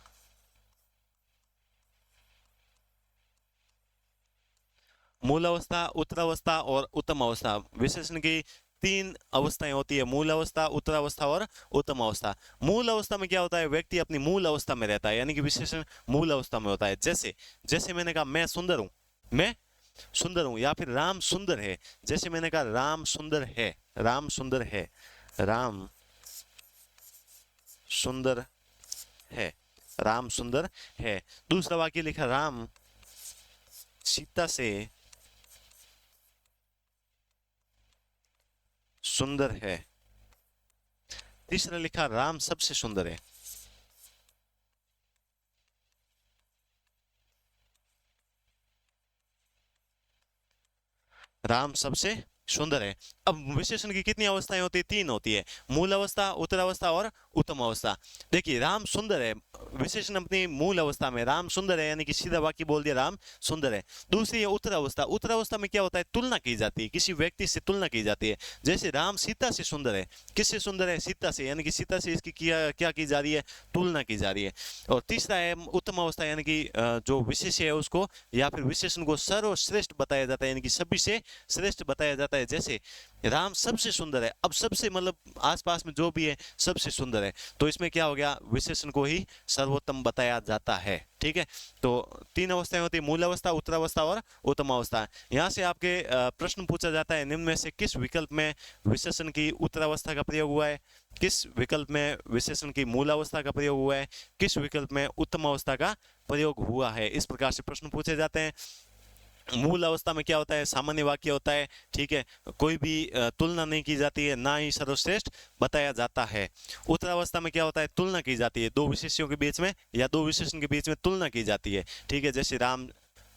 मूल अवस्था, उत्तरावस्था और उत्तम अवस्था। विशेषण की 3 अवस्थाएं होती है, मूल अवस्था, उत्तरावस्था और उत्तम अवस्था। मूल अवस्था में क्या होता है? व्यक्ति अपनी मूल अवस्था में रहता है, यानी कि विशेषण मूल अवस्था में होता है। जैसे जैसे मैंने कहा मैं सुंदर हूं, मैं सुंदर हूं, या फिर राम सुंदर है। जैसे मैंने कहा राम सुंदर है, राम सुंदर है, राम सुंदर है, राम सुंदर है। दूसरा वाक्य लिखा राम सीता से सुंदर है। तीसरा लिखा राम सबसे सुंदर है। राम सबसे सुंदर है। अब विशेषण की कितनी अवस्थाएं होती है? 3 होती है, मूल अवस्था, उत्तरावस्था और उत्तम अवस्था। देखिए राम सुंदर है, विशेषण अपनी मूल अवस्था में राम सुंदर है, यानी कि सीधा वाक्य बोल दिया राम सुंदर है। दूसरी है उत्तरावस्था। उत्तरावस्था में क्या होता है? तुलना की जाती है, किसी व्यक्ति से तुलना की जाती है। जैसे राम सीता से सुंदर है, किससे सुंदर है? सीता से, यानी कि सीता से इसकी क्या की जा रही है? तुलना की जा रही है। और तीसरा है उत्तम अवस्था, यानी कि जो विशेष है उसको या फिर विशेषण को सर्वश्रेष्ठ बताया जाता है, यानी कि सभी से श्रेष्ठ बताया जाता है। जैसे राम सबसे सुंदर है, अब सबसे मतलब आसपास में जो भी है सबसे सुंदर है, तो इसमें क्या हो गया? विशेषण को ही सर्वोत्तम बताया जाता है। ठीक है, तो 3 अवस्थाएं होती है, मूल अवस्था, उत्तरावस्था और उत्तम अवस्था। यहाँ से आपके प्रश्न पूछा जाता है, निम्न में से किस विकल्प में विशेषण की उत्तरावस्था का प्रयोग हुआ है, किस विकल्प में विशेषण की मूल अवस्था का प्रयोग हुआ है, किस विकल्प में उत्तम अवस्था का प्रयोग हुआ है। इस प्रकार से प्रश्न पूछे जाते हैं। मूल अवस्था में क्या होता है? सामान्य वाक्य होता है। ठीक है, कोई भी तुलना नहीं की जाती है, ना ही सर्वश्रेष्ठ बताया जाता है। उत्तरावस्था में क्या होता है? तुलना की जाती है, 2 विशेषणों के बीच में या 2 विशेषण के बीच में तुलना की जाती है। ठीक है, जैसे राम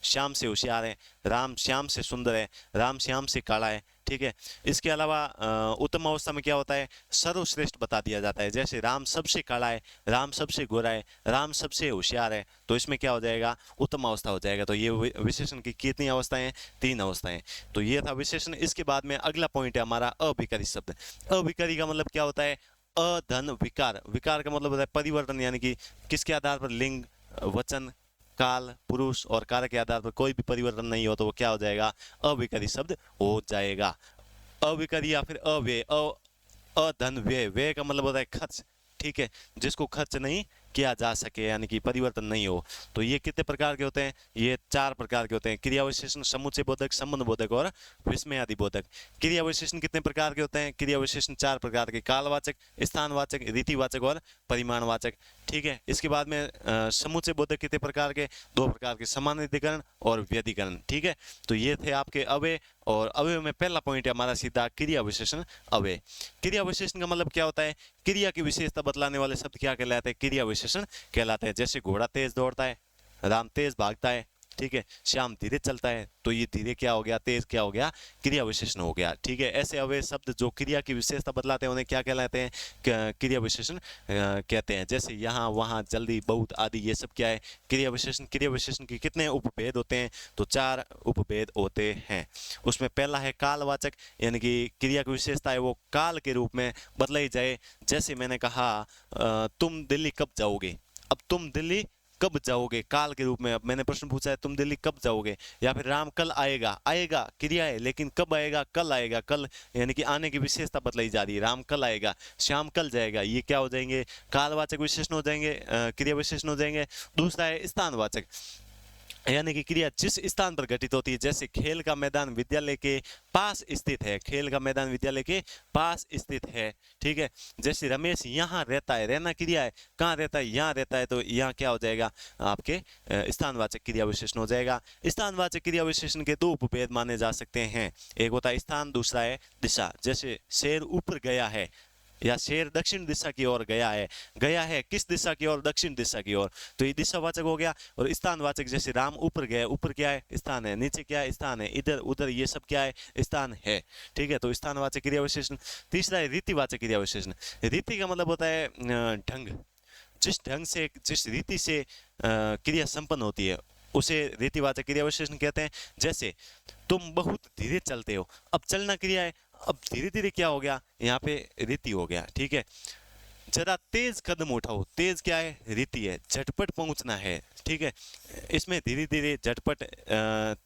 श्याम से होशियार है, राम श्याम से सुंदर है, राम श्याम से काला है। ठीक है, इसके अलावा उत्तम अवस्था में क्या होता है? सर्वश्रेष्ठ बता दिया जाता है। जैसे राम सबसे काला है, राम सबसे गोरा है, राम सबसे होशियार है, तो इसमें क्या हो जाएगा? उत्तम अवस्था हो जाएगा। तो ये विशेषण की कितनी अवस्थाएं? 3 अवस्थाएं। तो ये था विशेषण। इसके बाद में अगला पॉइंट है हमारा अभिकारी शब्द। अभिकारी का मतलब क्या होता है? अधन विकार। विकार का मतलब होता है परिवर्तन, यानी कि किसके आधार पर? लिंग, वचन, काल, पुरुष और कारक के आधार पर कोई भी परिवर्तन नहीं हो तो वो क्या हो जाएगा? अविकारी शब्द हो जाएगा। अविकारी या फिर अव्यय। अधन व्यय, व्यय का मतलब होता है खर्च। ठीक है, जिसको खर्च नहीं किया जा सके, यानी कि परिवर्तन नहीं हो। तो ये कितने प्रकार के होते हैं? ये 4 प्रकार के होते हैं। क्रिया विशेषण, समुच्चय बोधक, संबंध बोधक और विस्मयादि बोधक। क्रिया विशेषण कितने प्रकार के होते हैं? क्रिया विशेषण 4 प्रकार के, कालवाचक, स्थानवाचक, रीतिवाचक और परिमाणवाचक। ठीक है, इसके बाद में समुच्चय बोधक कितने प्रकार के? 2 प्रकार के, समानाधिकरण और व्यधिकरण। ठीक है, तो ये थे आपके अव्यय। और अव्यय में पहला पॉइंट है हमारा सीधा क्रिया विशेषण अव्यय। क्रिया विशेषण का मतलब क्या होता है? क्रिया की विशेषता बतलाने वाले शब्द क्या कहलाते हैं? क्रिया विशेषण कहलाते हैं। जैसे घोड़ा तेज दौड़ता है, राम तेज भागता है। ठीक है, श्याम धीरे चलता है, तो ये धीरे क्या हो गया? तेज क्या हो गया? क्रिया विशेषण हो गया। ठीक है, ऐसे अव्यय शब्द जो क्रिया की विशेषता बतलाते हैं उन्हें क्या कहलाते हैं? क्रिया विशेषण कहते हैं। जैसे यहाँ, वहाँ, जल्दी, बहुत आदि, ये सब क्या है? क्रिया विशेषण। क्रिया विशेषण के कितने उपभेद होते हैं? तो 4 उपभेद होते हैं। उसमें पहला है कालवाचक, यानी कि क्रिया की विशेषता है वो काल के रूप में बतलाई जाए। जैसे मैंने कहा तुम दिल्ली कब जाओगे? अब तुम दिल्ली कब जाओगे, काल के रूप में। अब मैंने प्रश्न पूछा है तुम दिल्ली कब जाओगे, या फिर राम कल आएगा, आएगा क्रिया है लेकिन कब आएगा, कल आएगा, कल यानी कि आने की विशेषता बतलाई जा रही है। राम कल आएगा, श्याम कल जाएगा, ये क्या हो जाएंगे, कालवाचक विशेषण हो जाएंगे, क्रिया विशेषण हो जाएंगे। दूसरा है स्थानवाचक, यानी कि क्रिया जिस स्थान पर घटित होती है, जैसे खेल का मैदान विद्यालय के पास स्थित है, खेल का मैदान विद्यालय के पास स्थित है, ठीक है। जैसे रमेश यहाँ रहता है, रहना क्रिया है, कहाँ रहता है, यहाँ रहता है, तो यहाँ क्या हो जाएगा आपके स्थानवाचक क्रिया विशेषण हो जाएगा। स्थानवाचक क्रिया विशेषण के दो उपभेद माने जा सकते हैं, एक होता है स्थान, दूसरा है दिशा। जैसे शेर ऊपर गया है, या शेर दक्षिण दिशा की ओर गया है, गया है किस दिशा की ओर, दक्षिण दिशा की ओर, तो ये दिशावाचक हो गया। और स्थानवाचक जैसे राम ऊपर गया, ऊपर क्या है, स्थान है, नीचे क्या है, स्थान है, इधर उधर ये सब क्या है, स्थान है, ठीक है। तो स्थानवाचक क्रिया विशेषण। तीसरा है रीतिवाचक क्रिया विशेषण। रीति का मतलब होता है ढंग, जिस ढंग से, जिस रीति से क्रिया संपन्न होती है उसे रीतिवाचक क्रिया विशेषण कहते हैं। जैसे तुम बहुत धीरे चलते हो, अब चलना क्रिया है, अब धीरे धीरे क्या हो गया, यहाँ पे रीति हो गया, ठीक है। जरा तेज कदम उठाओ, तेज क्या है, रीति है, झटपट पहुंचना है, ठीक है। इसमें धीरे धीरे, झटपट,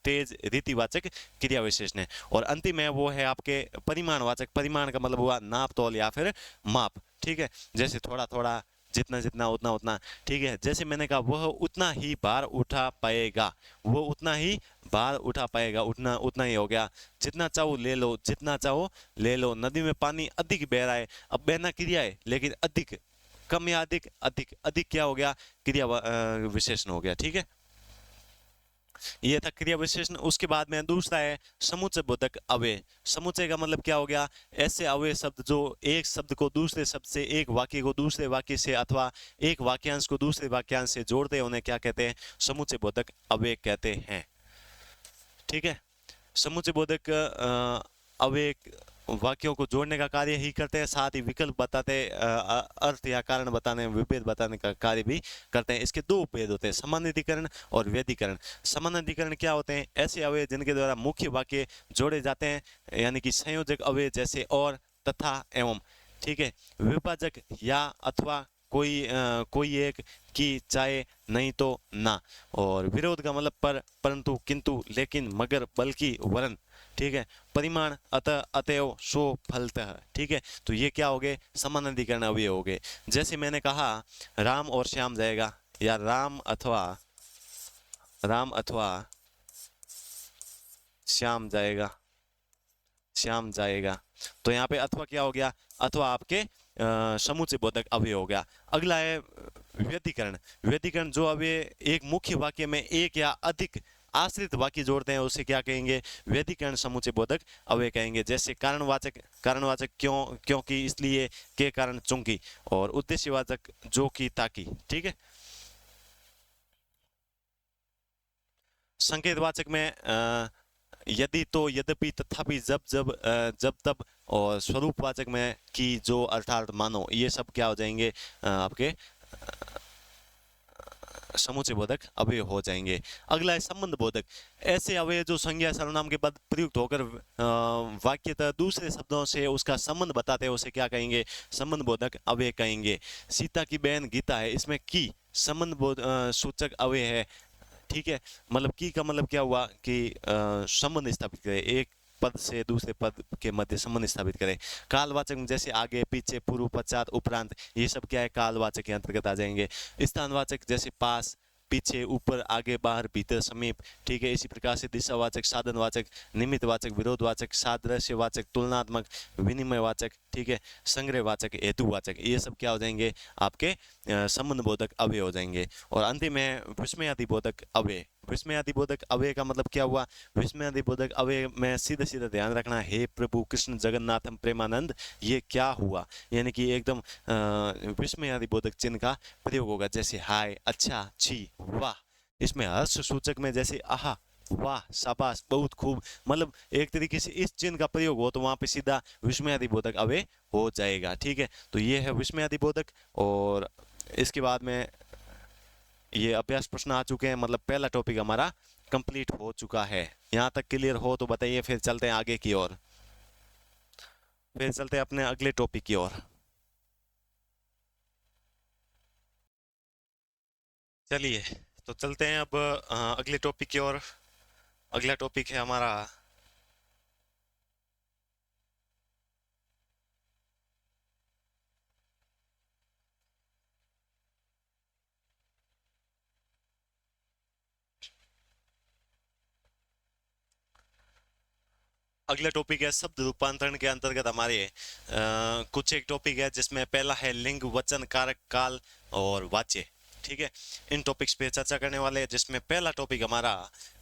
तेज रीतिवाचक क्रिया विशेषण है। और अंतिम है वो है आपके परिमाणवाचक। परिमाण का मतलब हुआ नाप तौल या फिर माप, ठीक है। जैसे थोड़ा थोड़ा, जितना जितना, उतना उतना, ठीक है। जैसे मैंने कहा वह उतना ही भार उठा पाएगा, वो उतना ही भार उठा पाएगा, उतना उतना ही हो गया। जितना चाहो ले लो, जितना चाहो ले लो। नदी में पानी अधिक बह रहा है, अब बहना क्रिया है लेकिन अधिक, कम या अधिक, अधिक, अधिक क्या हो गया, क्रिया विशेषण हो गया, ठीक है। ये था क्रिया विशेषण। उसके बाद में दूसरा है समुच्चय बोधक अव्यय। समुच्चय का मतलब क्या हो गया, ऐसे अव्यय शब्द जो एक शब्द को दूसरे शब्द से, एक वाक्य को दूसरे वाक्य से, अथवा एक वाक्यांश को दूसरे वाक्यांश से जोड़ते हैं, उन्हें क्या कहते हैं, समुच्चय बोधक अव्यय कहते हैं, ठीक है। समुच्चय बोधक अव्यय वाक्यों को जोड़ने का कार्य ही करते हैं, साथ ही विकल्प बताते, अर्थ या कारण बताने, विभेद बताने का कार्य भी करते हैं। इसके दो उपभेद होते हैं, समानाधिकरण और व्यधिकरण। समानाधिकरण क्या होते हैं, ऐसे अवयव जिनके द्वारा मुख्य वाक्य जोड़े जाते हैं, यानी कि संयोजक अवयव जैसे और, तथा, एवं, ठीक है। विभाजक या, अथवा, कोई एक, की, चाहे, नहीं तो, ना। और विरोध का मतलब पर, परंतु, किंतु, लेकिन, मगर, बल्कि, वरन, ठीक है। परिमाण, अतः, अतएव, सो, फलतः, ठीक है। तो ये क्या हो गए, समानाधिकरण अवयव हो गए। जैसे मैंने कहा राम और श्याम जाएगा, या राम अथवा श्याम जाएगा, श्याम जाएगा, तो यहाँ पे अथवा क्या हो गया, अथवा आपके समुच्चय बोधक अवयव हो गया। अगला है व्यधिकरण। व्यधिकरण जो अवयव एक मुख्य वाक्य में एक या अधिक आश्रित वाक्य जोड़ते हैं उसे क्या कहेंगे, व्यधिकरण समुच्चय बोधक अवयव कहेंगे। जैसे कारणवाचक, कारणवाचक क्यों, क्योंकि, इसलिए, के कारण, चूंकि। और उद्देश्यवाचक जो कि, ताकि, ठीक है। संकेतवाचक में यदि, तो, यद्यपि, तथापि, जब जब, जब तब। और स्वरूपवाचक में कि, जो, अर्थात, मानो, ये सब क्या हो जाएंगे आपके समुच्चय बोधक अवयव हो जाएंगे। अगला है संबंध बोधक। ऐसे अवयव जो संज्ञा सर्वनाम के बाद प्रयुक्त होकर वाक्यतः दूसरे शब्दों से उसका संबंध बताते हैं उसे क्या कहेंगे, संबंध बोधक अवयव कहेंगे। सीता की बहन गीता है, इसमें की संबंध सूचक अवयव है, ठीक है। मतलब की का मतलब क्या हुआ कि संबंध स्थापित करे, एक पद से दूसरे पद के मध्य संबंध स्थापित करें। कालवाचक में जैसे आगे, पीछे, पूर्व, पश्चात, उपरांत, ये सब क्या है, कालवाचक के अंतर्गत आ जाएंगे। स्थानवाचक जैसे पास, पीछे, ऊपर, आगे, बाहर, भीतर, समीप, ठीक है। इसी प्रकार से दिशावाचक, साधनवाचक, निमित्तवाचक, विरोधवाचक, सादृश्यवाचक, तुलनात्मक, विनिमयवाचक, ठीक है, संग्रहवाचक, हेतुवाचक, ये सब क्या हो जाएंगे आपके संबंध बोधक अवयव हो जाएंगे। और अंतिम है विस्मयादि बोधक अवयव। विस्मयादि बोधक अवयव का मतलब क्या हुआ, विस्मयादि बोधक अवयव में सीधा सीधा ध्यान रखना, हे प्रभु कृष्ण जगन्नाथम प्रेमानंद, ये क्या हुआ, यानी कि एकदम विस्मयादि बोधक चिन्ह का प्रयोग होगा। जैसे हाय, अच्छा, छी, वाह। इसमें हर्ष सूचक में जैसे आहा, वाह, शाबाश, बहुत खूब, मतलब एक तरीके से इस चिन्ह का प्रयोग हो तो वहां पे सीधा विस्मयादि बोधक अवयव हो जाएगा, ठीक है। तो ये है विस्मयादि बोधक। और इसके बाद में ये अभ्यास प्रश्न आ चुके हैं, मतलब पहला टॉपिक हमारा कंप्लीट हो चुका है। यहाँ तक क्लियर हो तो बताइए, फिर चलते हैं आगे की ओर, फिर चलते हैं अपने अगले टॉपिक की ओर। चलिए तो चलते हैं अब अगले टॉपिक की ओर। अगला टॉपिक है हमारा अगला टॉपिक है शब्द रूपांतरण के अंतर्गत हमारे कुछ एक टॉपिक है जिसमें पहला है लिंग, वचन, कारक, काल और वाच्य। ठीक है, इन टॉपिक्स पे चर्चा करने वाले हैं जिसमें पहला टॉपिक हमारा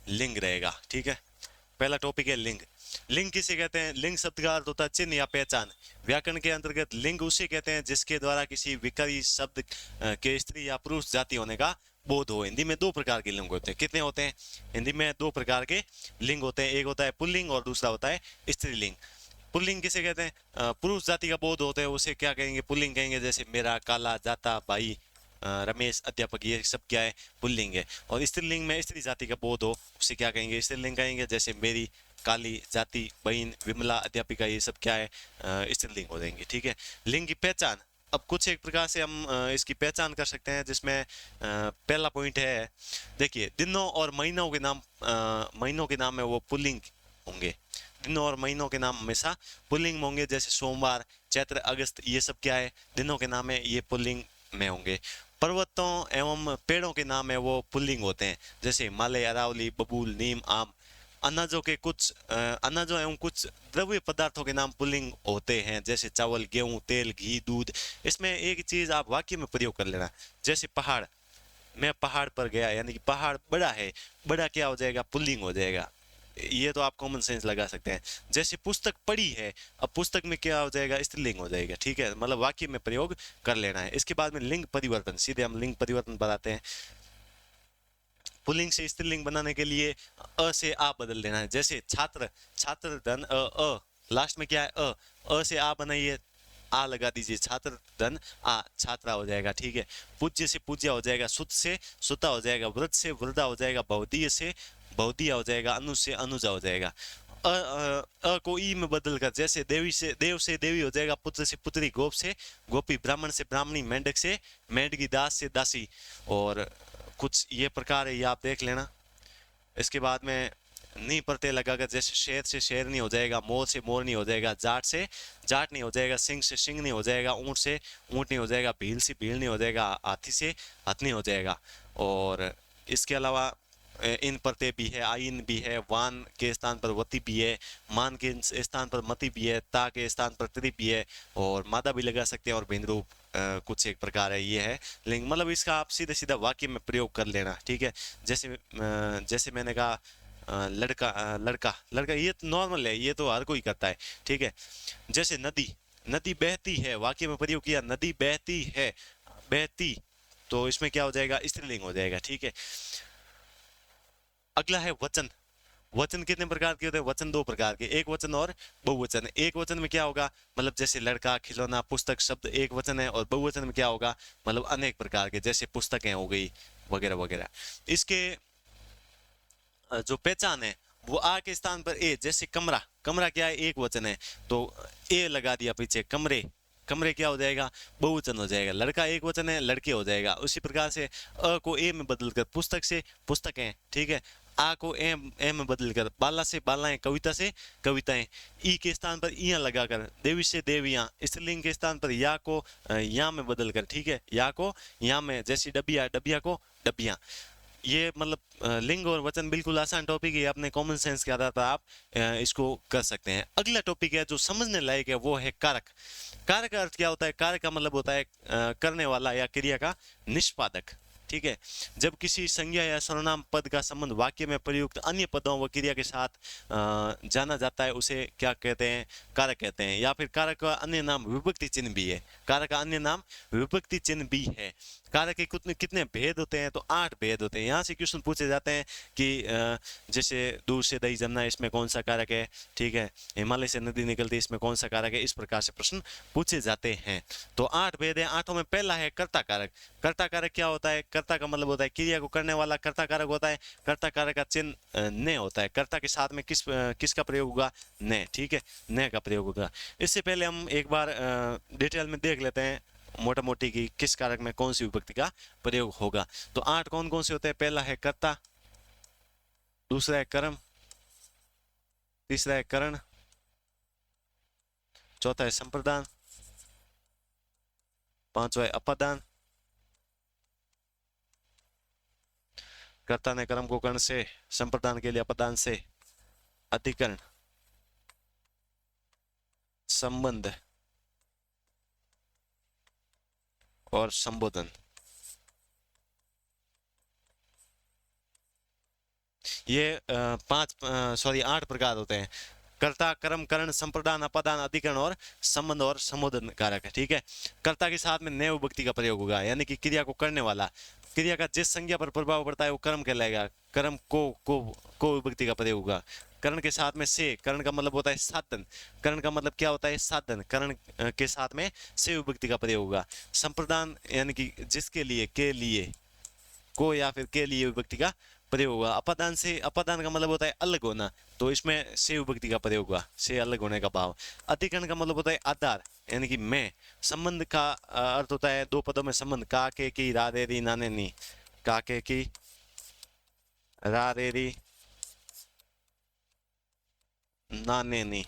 लिंग रहेगा। ठीक है, पहला टॉपिक है लिंग। लिंग किसे कहते हैं? लिंग शब्द का अर्थ होता है चिन्ह या पहचान। व्याकरण के अंतर्गत लिंग उसे कहते हैं जिसके द्वारा किसी विकारी शब्द के स्त्री या पुरुष जाति होने का बोध हो। हिंदी में दो प्रकार के लिंग होते हैं। कितने होते हैं? हिंदी में दो प्रकार के लिंग होते हैं, एक होता है पुल्लिंग और दूसरा होता है स्त्रीलिंग। पुल्लिंग किसे कहते हैं? पुरुष जाति का बोध होता है उसे क्या कहेंगे? पुल्लिंग कहेंगे। जैसे मेरा, काला, जाता, भाई, रमेश, अध्यापक, ये सब क्या है? पुल्लिंग है। और स्त्रीलिंग में स्त्री जाति का बोध हो उसे क्या कहेंगे? स्त्रीलिंग कहेंगे। जैसे मेरी, काली, जाति, बहन, विमला, अध्यापिका, ये सब क्या है? स्त्रीलिंग हो जाएंगे। ठीक है, लिंग की पहचान। अब कुछ एक प्रकार से हम इसकी पहचान कर सकते हैं जिसमें पहला पॉइंट है, देखिए, दिनों और महीनों के नाम, महीनों के नाम है वो पुल्लिंग होंगे। दिनों और महीनों के नाम हमेशा पुल्लिंग में होंगे। जैसे सोमवार, चैत्र, अगस्त, ये सब क्या है? दिनों के नाम है, ये पुल्लिंग में होंगे। पर्वतों एवं पेड़ों के नाम है वो पुल्लिंग होते हैं। जैसे हिमालय, अरावली, बबूल, नीम, आम। अनाजों के कुछ अनाजों एवं कुछ द्रव्य पदार्थों के नाम पुल्लिंग होते हैं। जैसे चावल, गेहूं, तेल, घी, दूध। इसमें एक चीज आप वाक्य में प्रयोग कर लेना। जैसे पहाड़, मैं पहाड़ पर गया, यानी कि पहाड़ बड़ा है। बड़ा क्या हो जाएगा? पुल्लिंग हो जाएगा। ये तो आप कॉमन सेंस लगा सकते हैं। जैसे पुस्तक पढ़ी है, अब पुस्तक में क्या हो जाएगा? स्त्रीलिंग हो जाएगा। ठीक है, मतलब वाक्य में प्रयोग कर लेना है। इसके बाद में लिंग परिवर्तन, सीधे हम लिंग परिवर्तन बताते हैं। पुल्लिंग से स्त्रीलिंग बनाने के लिए अ से आ बदल देना है। जैसे छात्र, छात्र धन अ, लास्ट में क्या है? अ से आ बनाइए, आ लगा दीजिए, छात्र धन आ, छात्रा हो जाएगा। ठीक है, पूज्य से पूज्य हो जाएगा, सुत से सुता हो जाएगा, वृद्ध से वृद्धा हो जाएगा, बहुदीय से बहुदिया हो जाएगा, अनुज से अनुजा हो जाएगा। को ई में बदल कर, जैसे देवी से देवी हो जाएगा, पुत्र से पुत्री, गोप से गोपी, ब्राह्मण से ब्राह्मणी, मेंढक से मेंढकी, दास से दासी। और कुछ ये प्रकार है, ये आप देख लेना। इसके बाद में नी प्रत्यय लगाकर, जैसे शेर से शेरनी हो जाएगा, मोर से मोरनी हो जाएगा, जाट से जाटनी हो जाएगा, सिंह से सिंगनी हो जाएगा, ऊंट से ऊंटनी हो जाएगा, भील से भीलनी हो जाएगा, हाथी से हथनी हो जाएगा। और इसके अलावा इन प्रत्यय भी है, आइन भी है, वान के स्थान पर वती भी है, मान के स्थान पर मती भी है, ता के स्थान पर त्री भी है, और मादा भी लगा सकते हैं, और भिन्न रूप कुछ एक प्रकार है। ये है लिंग, मतलब इसका आप सीधे सीधा वाक्य में प्रयोग कर लेना। ठीक है, जैसे मैंने कहा लड़का, लड़का लड़का, ये तो नॉर्मल है, ये तो हर कोई करता है। ठीक है, जैसे नदी, नदी बहती है, वाक्य में प्रयोग किया, नदी बहती है, बहती, तो इसमें क्या हो जाएगा? स्त्रीलिंग हो जाएगा। ठीक है, अगला है वचन। वचन कितने प्रकार के होते हैं? वचन दो प्रकार के, एक वचन और बहुवचन। एक वचन में क्या होगा? मतलब जैसे लड़का, खिलौना, पुस्तक, शब्द एक वचन है। और बहुवचन में क्या होगा? मतलब अनेक प्रकार के, जैसे पुस्तकें हो गई, वगैरह वगैरह। इसके जो पहचान है वो आ के स्थान पर ए, जैसे कमरा, कमरा क्या है? एक वचन है, तो ए लगा दिया पीछे, कमरे, कमरे क्या हो जाएगा? बहुवचन हो जाएगा। लड़का एक वचन है, लड़के हो जाएगा। उसी प्रकार से अ को ए में बदलकर पुस्तक से पुस्तकें, ठीक है, आ को ए में बदलकर बाला से बालाएं, कविता से कविताएं, ई के स्थान पर इया लगाकर देवी से देवियां, स्त्रीलिंग के स्थान पर या को या में बदलकर, ठीक है, या को या में, जैसी डबिया, डबिया को डबिया। ये मतलब लिंग और वचन बिल्कुल आसान टॉपिक है, अपने कॉमन सेंस के आधार पर आप इसको कर सकते हैं। अगला टॉपिक है जो समझने लायक है, वो है कारक। कारक का अर्थ क्या होता है? कारक का मतलब होता है करने वाला या क्रिया का निष्पादक। ठीक है, जब किसी संज्ञा या सर्वनाम पद का संबंध वाक्य में प्रयुक्त अन्य पदों व क्रिया के साथ जाना जाता है, उसे क्या कहते हैं? कारक कहते हैं। या फिर कारक का अन्य नाम विभक्ति चिन्ह भी है। कारक का अन्य नाम विभक्ति चिन्ह भी है। कारक के कितने कितने भेद होते हैं? तो 8 भेद होते हैं। यहाँ से क्वेश्चन पूछे जाते हैं कि जैसे दूर से दही जमना, इसमें कौन सा कारक है? ठीक है, हिमालय से नदी निकलती है, इसमें कौन सा कारक है? इस प्रकार से प्रश्न पूछे जाते हैं। तो 8 भेद है। 8 में पहला है कर्ता कारक। कर्ता कारक क्या होता है? कर्ता का मतलब होता है क्रिया को करने वाला, कर्ता कारक होता है। कर्ता कारक का चिन्ह ने होता है। कर्ता के साथ में किसका प्रयोग होगा? ने। ठीक है, ने का प्रयोग होगा। इससे पहले हम एक बार डिटेल में देख लेते हैं मोटा मोटी की किस कारक में कौन सी विभक्ति का प्रयोग होगा। तो 8 कौन कौन से होते हैं? पहला है कर्ता, दूसरा है कर्म, तीसरा है करण, चौथा है संप्रदान, पांचवा है अपादान। कर्ता ने कर्म को कर्ण से, संप्रदान के लिए अपादान से, अधिकरण, संबंध और संबोधन। ये 8 प्रकार होते हैं। कर्ता, कर्म, करण, संप्रदान, अपादान, अधिकरण और संबंध और संबोधन कारक है। ठीक है। कर्ता के साथ में नए विभक्ति का प्रयोग होगा, यानी कि क्रिया को करने वाला, क्रिया का जिस संज्ञा पर प्रभाव पड़ता है वो कर्म कहलाएगा। कर्म को विभक्ति का प्रयोग होगा। करण के साथ में से, करण का मतलब होता है साधन, करण का मतलब क्या होता है? साधन। करण के साथ में से विभक्ति का प्रयोग होगा। संप्रदान यानी कि जिसके लिए, के लिए, को या फिर के लिए विभक्ति का प्रयोग होगा। अपादान से, अपादान का मतलब होता है अलग होना, तो इसमें से विभक्ति का प्रयोग होगा, से अलग होने का भाव। अधिकरण का मतलब होता है आधार, यानी कि मैं। संबंध का अर्थ होता है 2 पदों में संबंध, का के की, रा रे री नाने नी, का के की, रा रे री नाने नी,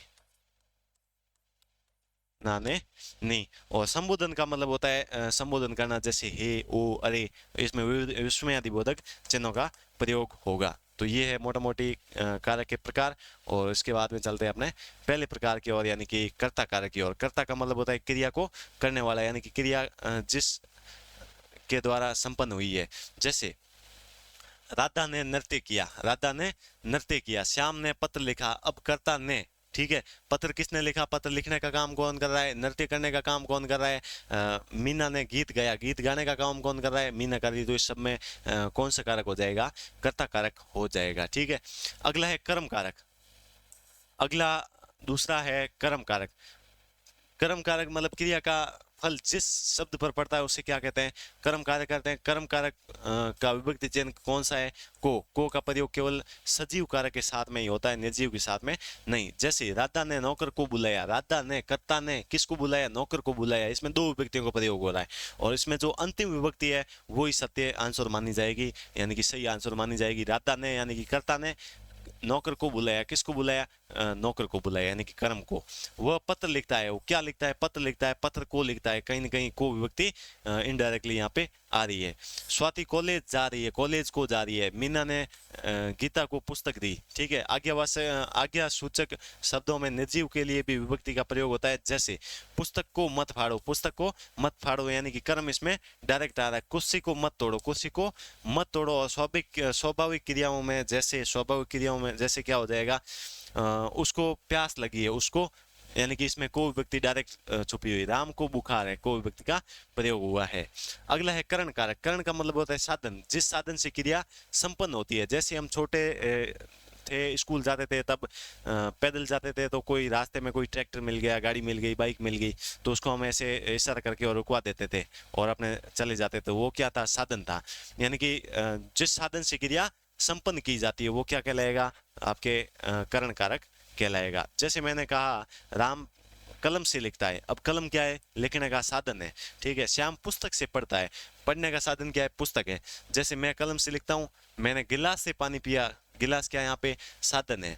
नाने नहीं। और संबोधन का मतलब होता है संबोधन करना, जैसे हे, ओ, अरे, इसमें विस्मयादिबोधक चिन्हों का प्रयोग होगा। तो ये है मोटा मोटी कारक के प्रकार। और इसके बाद में चलते हैं अपने पहले प्रकार की ओर, यानी कि कर्ता कारक की ओर। कर्ता का मतलब होता है क्रिया को करने वाला, यानी कि क्रिया जिस के द्वारा संपन्न हुई है। जैसे राधा ने नृत्य किया, राधा ने नृत्य किया। श्याम ने पत्र लिखा, अब कर्ता ने। ठीक है। पत्र किसने लिखा? पत्र लिखने का काम कौन कर रहा है? नृत्य करने का काम कौन कर रहा है? मीना ने गीत गाया, गीत गाने का काम कौन कर रहा है? मीना कर रही। तो इस सब में कौन सा कारक हो जाएगा? कर्ता कारक हो जाएगा। ठीक है। अगला है कर्म कारक। अगला दूसरा है कर्म कारक। कर्म कारक मतलब क्रिया का फल जिस शब्द पर पड़ता है उसे क्या कहते हैं? कर्म कारक कहते हैं। कर्म कारक का विभक्ति चिन्ह कौन सा है? को का प्रयोग केवल सजीव कारक के साथ में ही होता है, निर्जीव के साथ में नहीं। जैसे राधा ने नौकर को बुलाया, राधा ने, कर्ता ने किसको बुलाया? नौकर को बुलाया। इसमें 2 विभक्तियों का प्रयोग हो रहा है, और इसमें जो अंतिम विभक्ति है वो ही सत्य आंसर मानी जाएगी, यानी कि सही आंसर मानी जाएगी। राधा ने यानी कि कर्ता ने नौकर को बुलाया। किसको बुलाया? नौकर को बुलाया, यानी कि कर्म को। वह पत्र लिखता है, वो क्या लिखता है? पत्र लिखता है, पत्र को लिखता है। कहीं ना कहीं को विभक्ति इनडायरेक्टली यहाँ पे आ रही है। स्वाति कॉलेज जा रही है, कॉलेज को जा रही है। मीना ने गीता को पुस्तक दी। ठीक है। आज्ञा सूचक शब्दों में निर्जीव के लिए भी विभक्ति का प्रयोग होता है। जैसे पुस्तक को मत फाड़ो, पुस्तक को मत फाड़ो, यानी कि कर्म इसमें डायरेक्ट आ रहा है। कुर्सी को मत तोड़ो, कुर्सी को मत तोड़ो। और स्वाभाविक क्रियाओं में, जैसे स्वाभाविक क्रियाओं में जैसे क्या हो जाएगा? उसको प्यास लगी है, उसको, यानी कि इसमें को विभक्ति डायरेक्ट छुपी हुई। राम को बुखार है, को विभक्ति का प्रयोग हुआ है। अगला है करण कारक। करण का मतलब होता है साधन, जिस साधन से क्रिया संपन्न होती है। जैसे हम छोटे थे, स्कूल जाते थे, तब पैदल जाते थे, तो कोई रास्ते में कोई ट्रैक्टर मिल गया, गाड़ी मिल गई, बाइक मिल गई, तो उसको हम ऐसे इशारा करके और रुकवा देते थे और अपने चले जाते थे। वो क्या था? साधन था। यानी कि जिस साधन से क्रिया संपन्न की जाती है वो क्या कहलाएगा? आपके करण कारक कहलाएगा। जैसे मैंने कहा राम कलम से लिखता है, अब कलम क्या है? लिखने का साधन है। ठीक है। श्याम पुस्तक से पढ़ता है, पढ़ने का साधन क्या है? पुस्तक है। जैसे मैं कलम से लिखता हूँ, मैंने गिलास से पानी पिया, गिलास क्या है यहाँ पे? साधन है।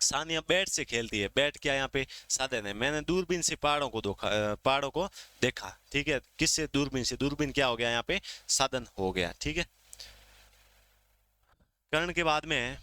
सानिया बैट से खेलती है, बैट क्या यहाँ पे? साधन है। मैंने दूरबीन से पहाड़ों को देखा। ठीक है। किससे? दूरबीन से। दूरबीन क्या हो गया यहाँ पे? साधन हो गया। ठीक है। कर्ण के बाद में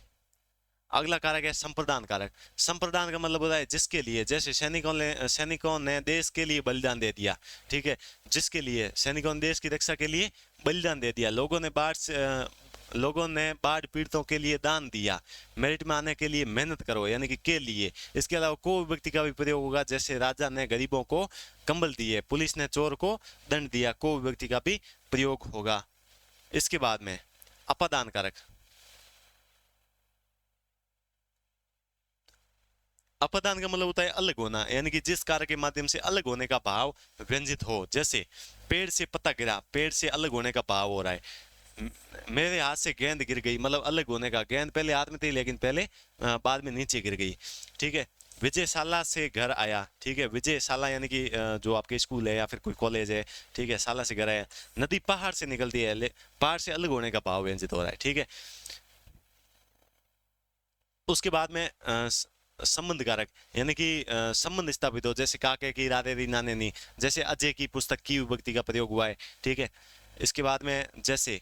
अगला कारक है संप्रदान कारक। संप्रदान का मतलब होता है जिसके लिए। जैसे सैनिकों ने देश के लिए बलिदान दे दिया। ठीक है। जिसके लिए, सैनिकों ने देश की रक्षा के लिए बलिदान दे दिया। लोगों ने बाढ़ पीड़ितों के लिए दान दिया। मेरिट में आने के लिए मेहनत करो, यानी कि के लिए। इसके अलावा को विभक्ति का भी प्रयोग होगा। जैसे राजा ने गरीबों को कंबल दिए, पुलिस ने चोर को दंड दिया, को विभक्ति का भी प्रयोग होगा। इसके बाद में अपादान कारक। अपादान का मतलब होता है अलग होना, यानी कि जिस कारक के माध्यम से अलग होने का भाव व्यंजित हो। जैसे पेड़ से पत्ता गिरा, पेड़ से अलग होने का भाव हो रहा है। मेरे हाथ से गेंद गिर गई, मतलब अलग होने का। गेंद पहले हाथ में थी लेकिन बाद में नीचे गिर गई। ठीक है। विजयशाला से घर आया, ठीक है। विजयशाला यानी कि जो आपके स्कूल है या फिर कोई कॉलेज है, ठीक है। शाला से घर आया। नदी पहाड़ से निकलती है, पहाड़ से अलग होने का भाव व्यंजित हो रहा है, ठीक है। उसके बाद में संबंध कारक यानी कि संबंध स्थापित हो, जैसे काके की राधे री नाने नी, जैसे अजय की पुस्तक की विभक्ति का प्रयोग हुआ है, ठीक है। इसके बाद में जैसे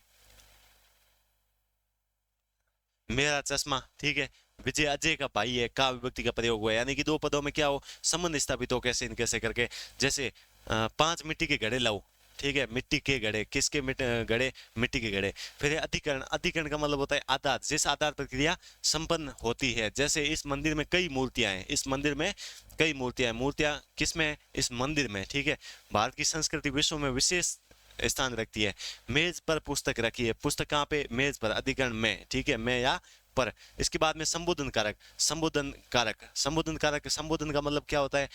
मेरा चश्मा, ठीक है। विजय अजय का भाई है, का विभक्ति का प्रयोग हुआ है, यानी कि दो पदों में क्या हो, संबंध स्थापित हो, कैसे कैसे करके। जैसे 5 मिट्टी के घड़े लाओ, ठीक है। मिट्टी के घड़े, किसके घड़े, मिट्टी के घड़े। फिर अधिकरण, अधिकरण का मतलब होता है आधार, जिस आधार पर क्रिया संपन्न होती है। जैसे इस मंदिर में कई मूर्तियां हैं, इस मंदिर में कई मूर्तियां हैं। मूर्तियां किस में, इस मंदिर में, ठीक है। भारत की संस्कृति विश्व में विशेष स्थान रखती है। मेज पर पुस्तक रखी है, पुस्तक कहाँ पे, मेज पर, अधिकरण में, ठीक है, में या पर। इसके बाद में संबोधन कारक, संबोधन कारक, संबोधन कारक, संबोधन का मतलब क्या होता है,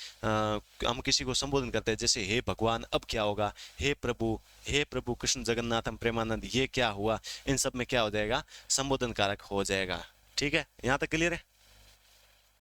हम किसी को संबोधन करते हैं, जैसे हे भगवान, अब क्या होगा, हे प्रभु, हे प्रभु कृष्ण जगन्नाथम प्रेमानंद, ये क्या हुआ। इन सब में क्या हो जाएगा, संबोधन कारक हो जाएगा, ठीक है। यहाँ तक क्लियर है।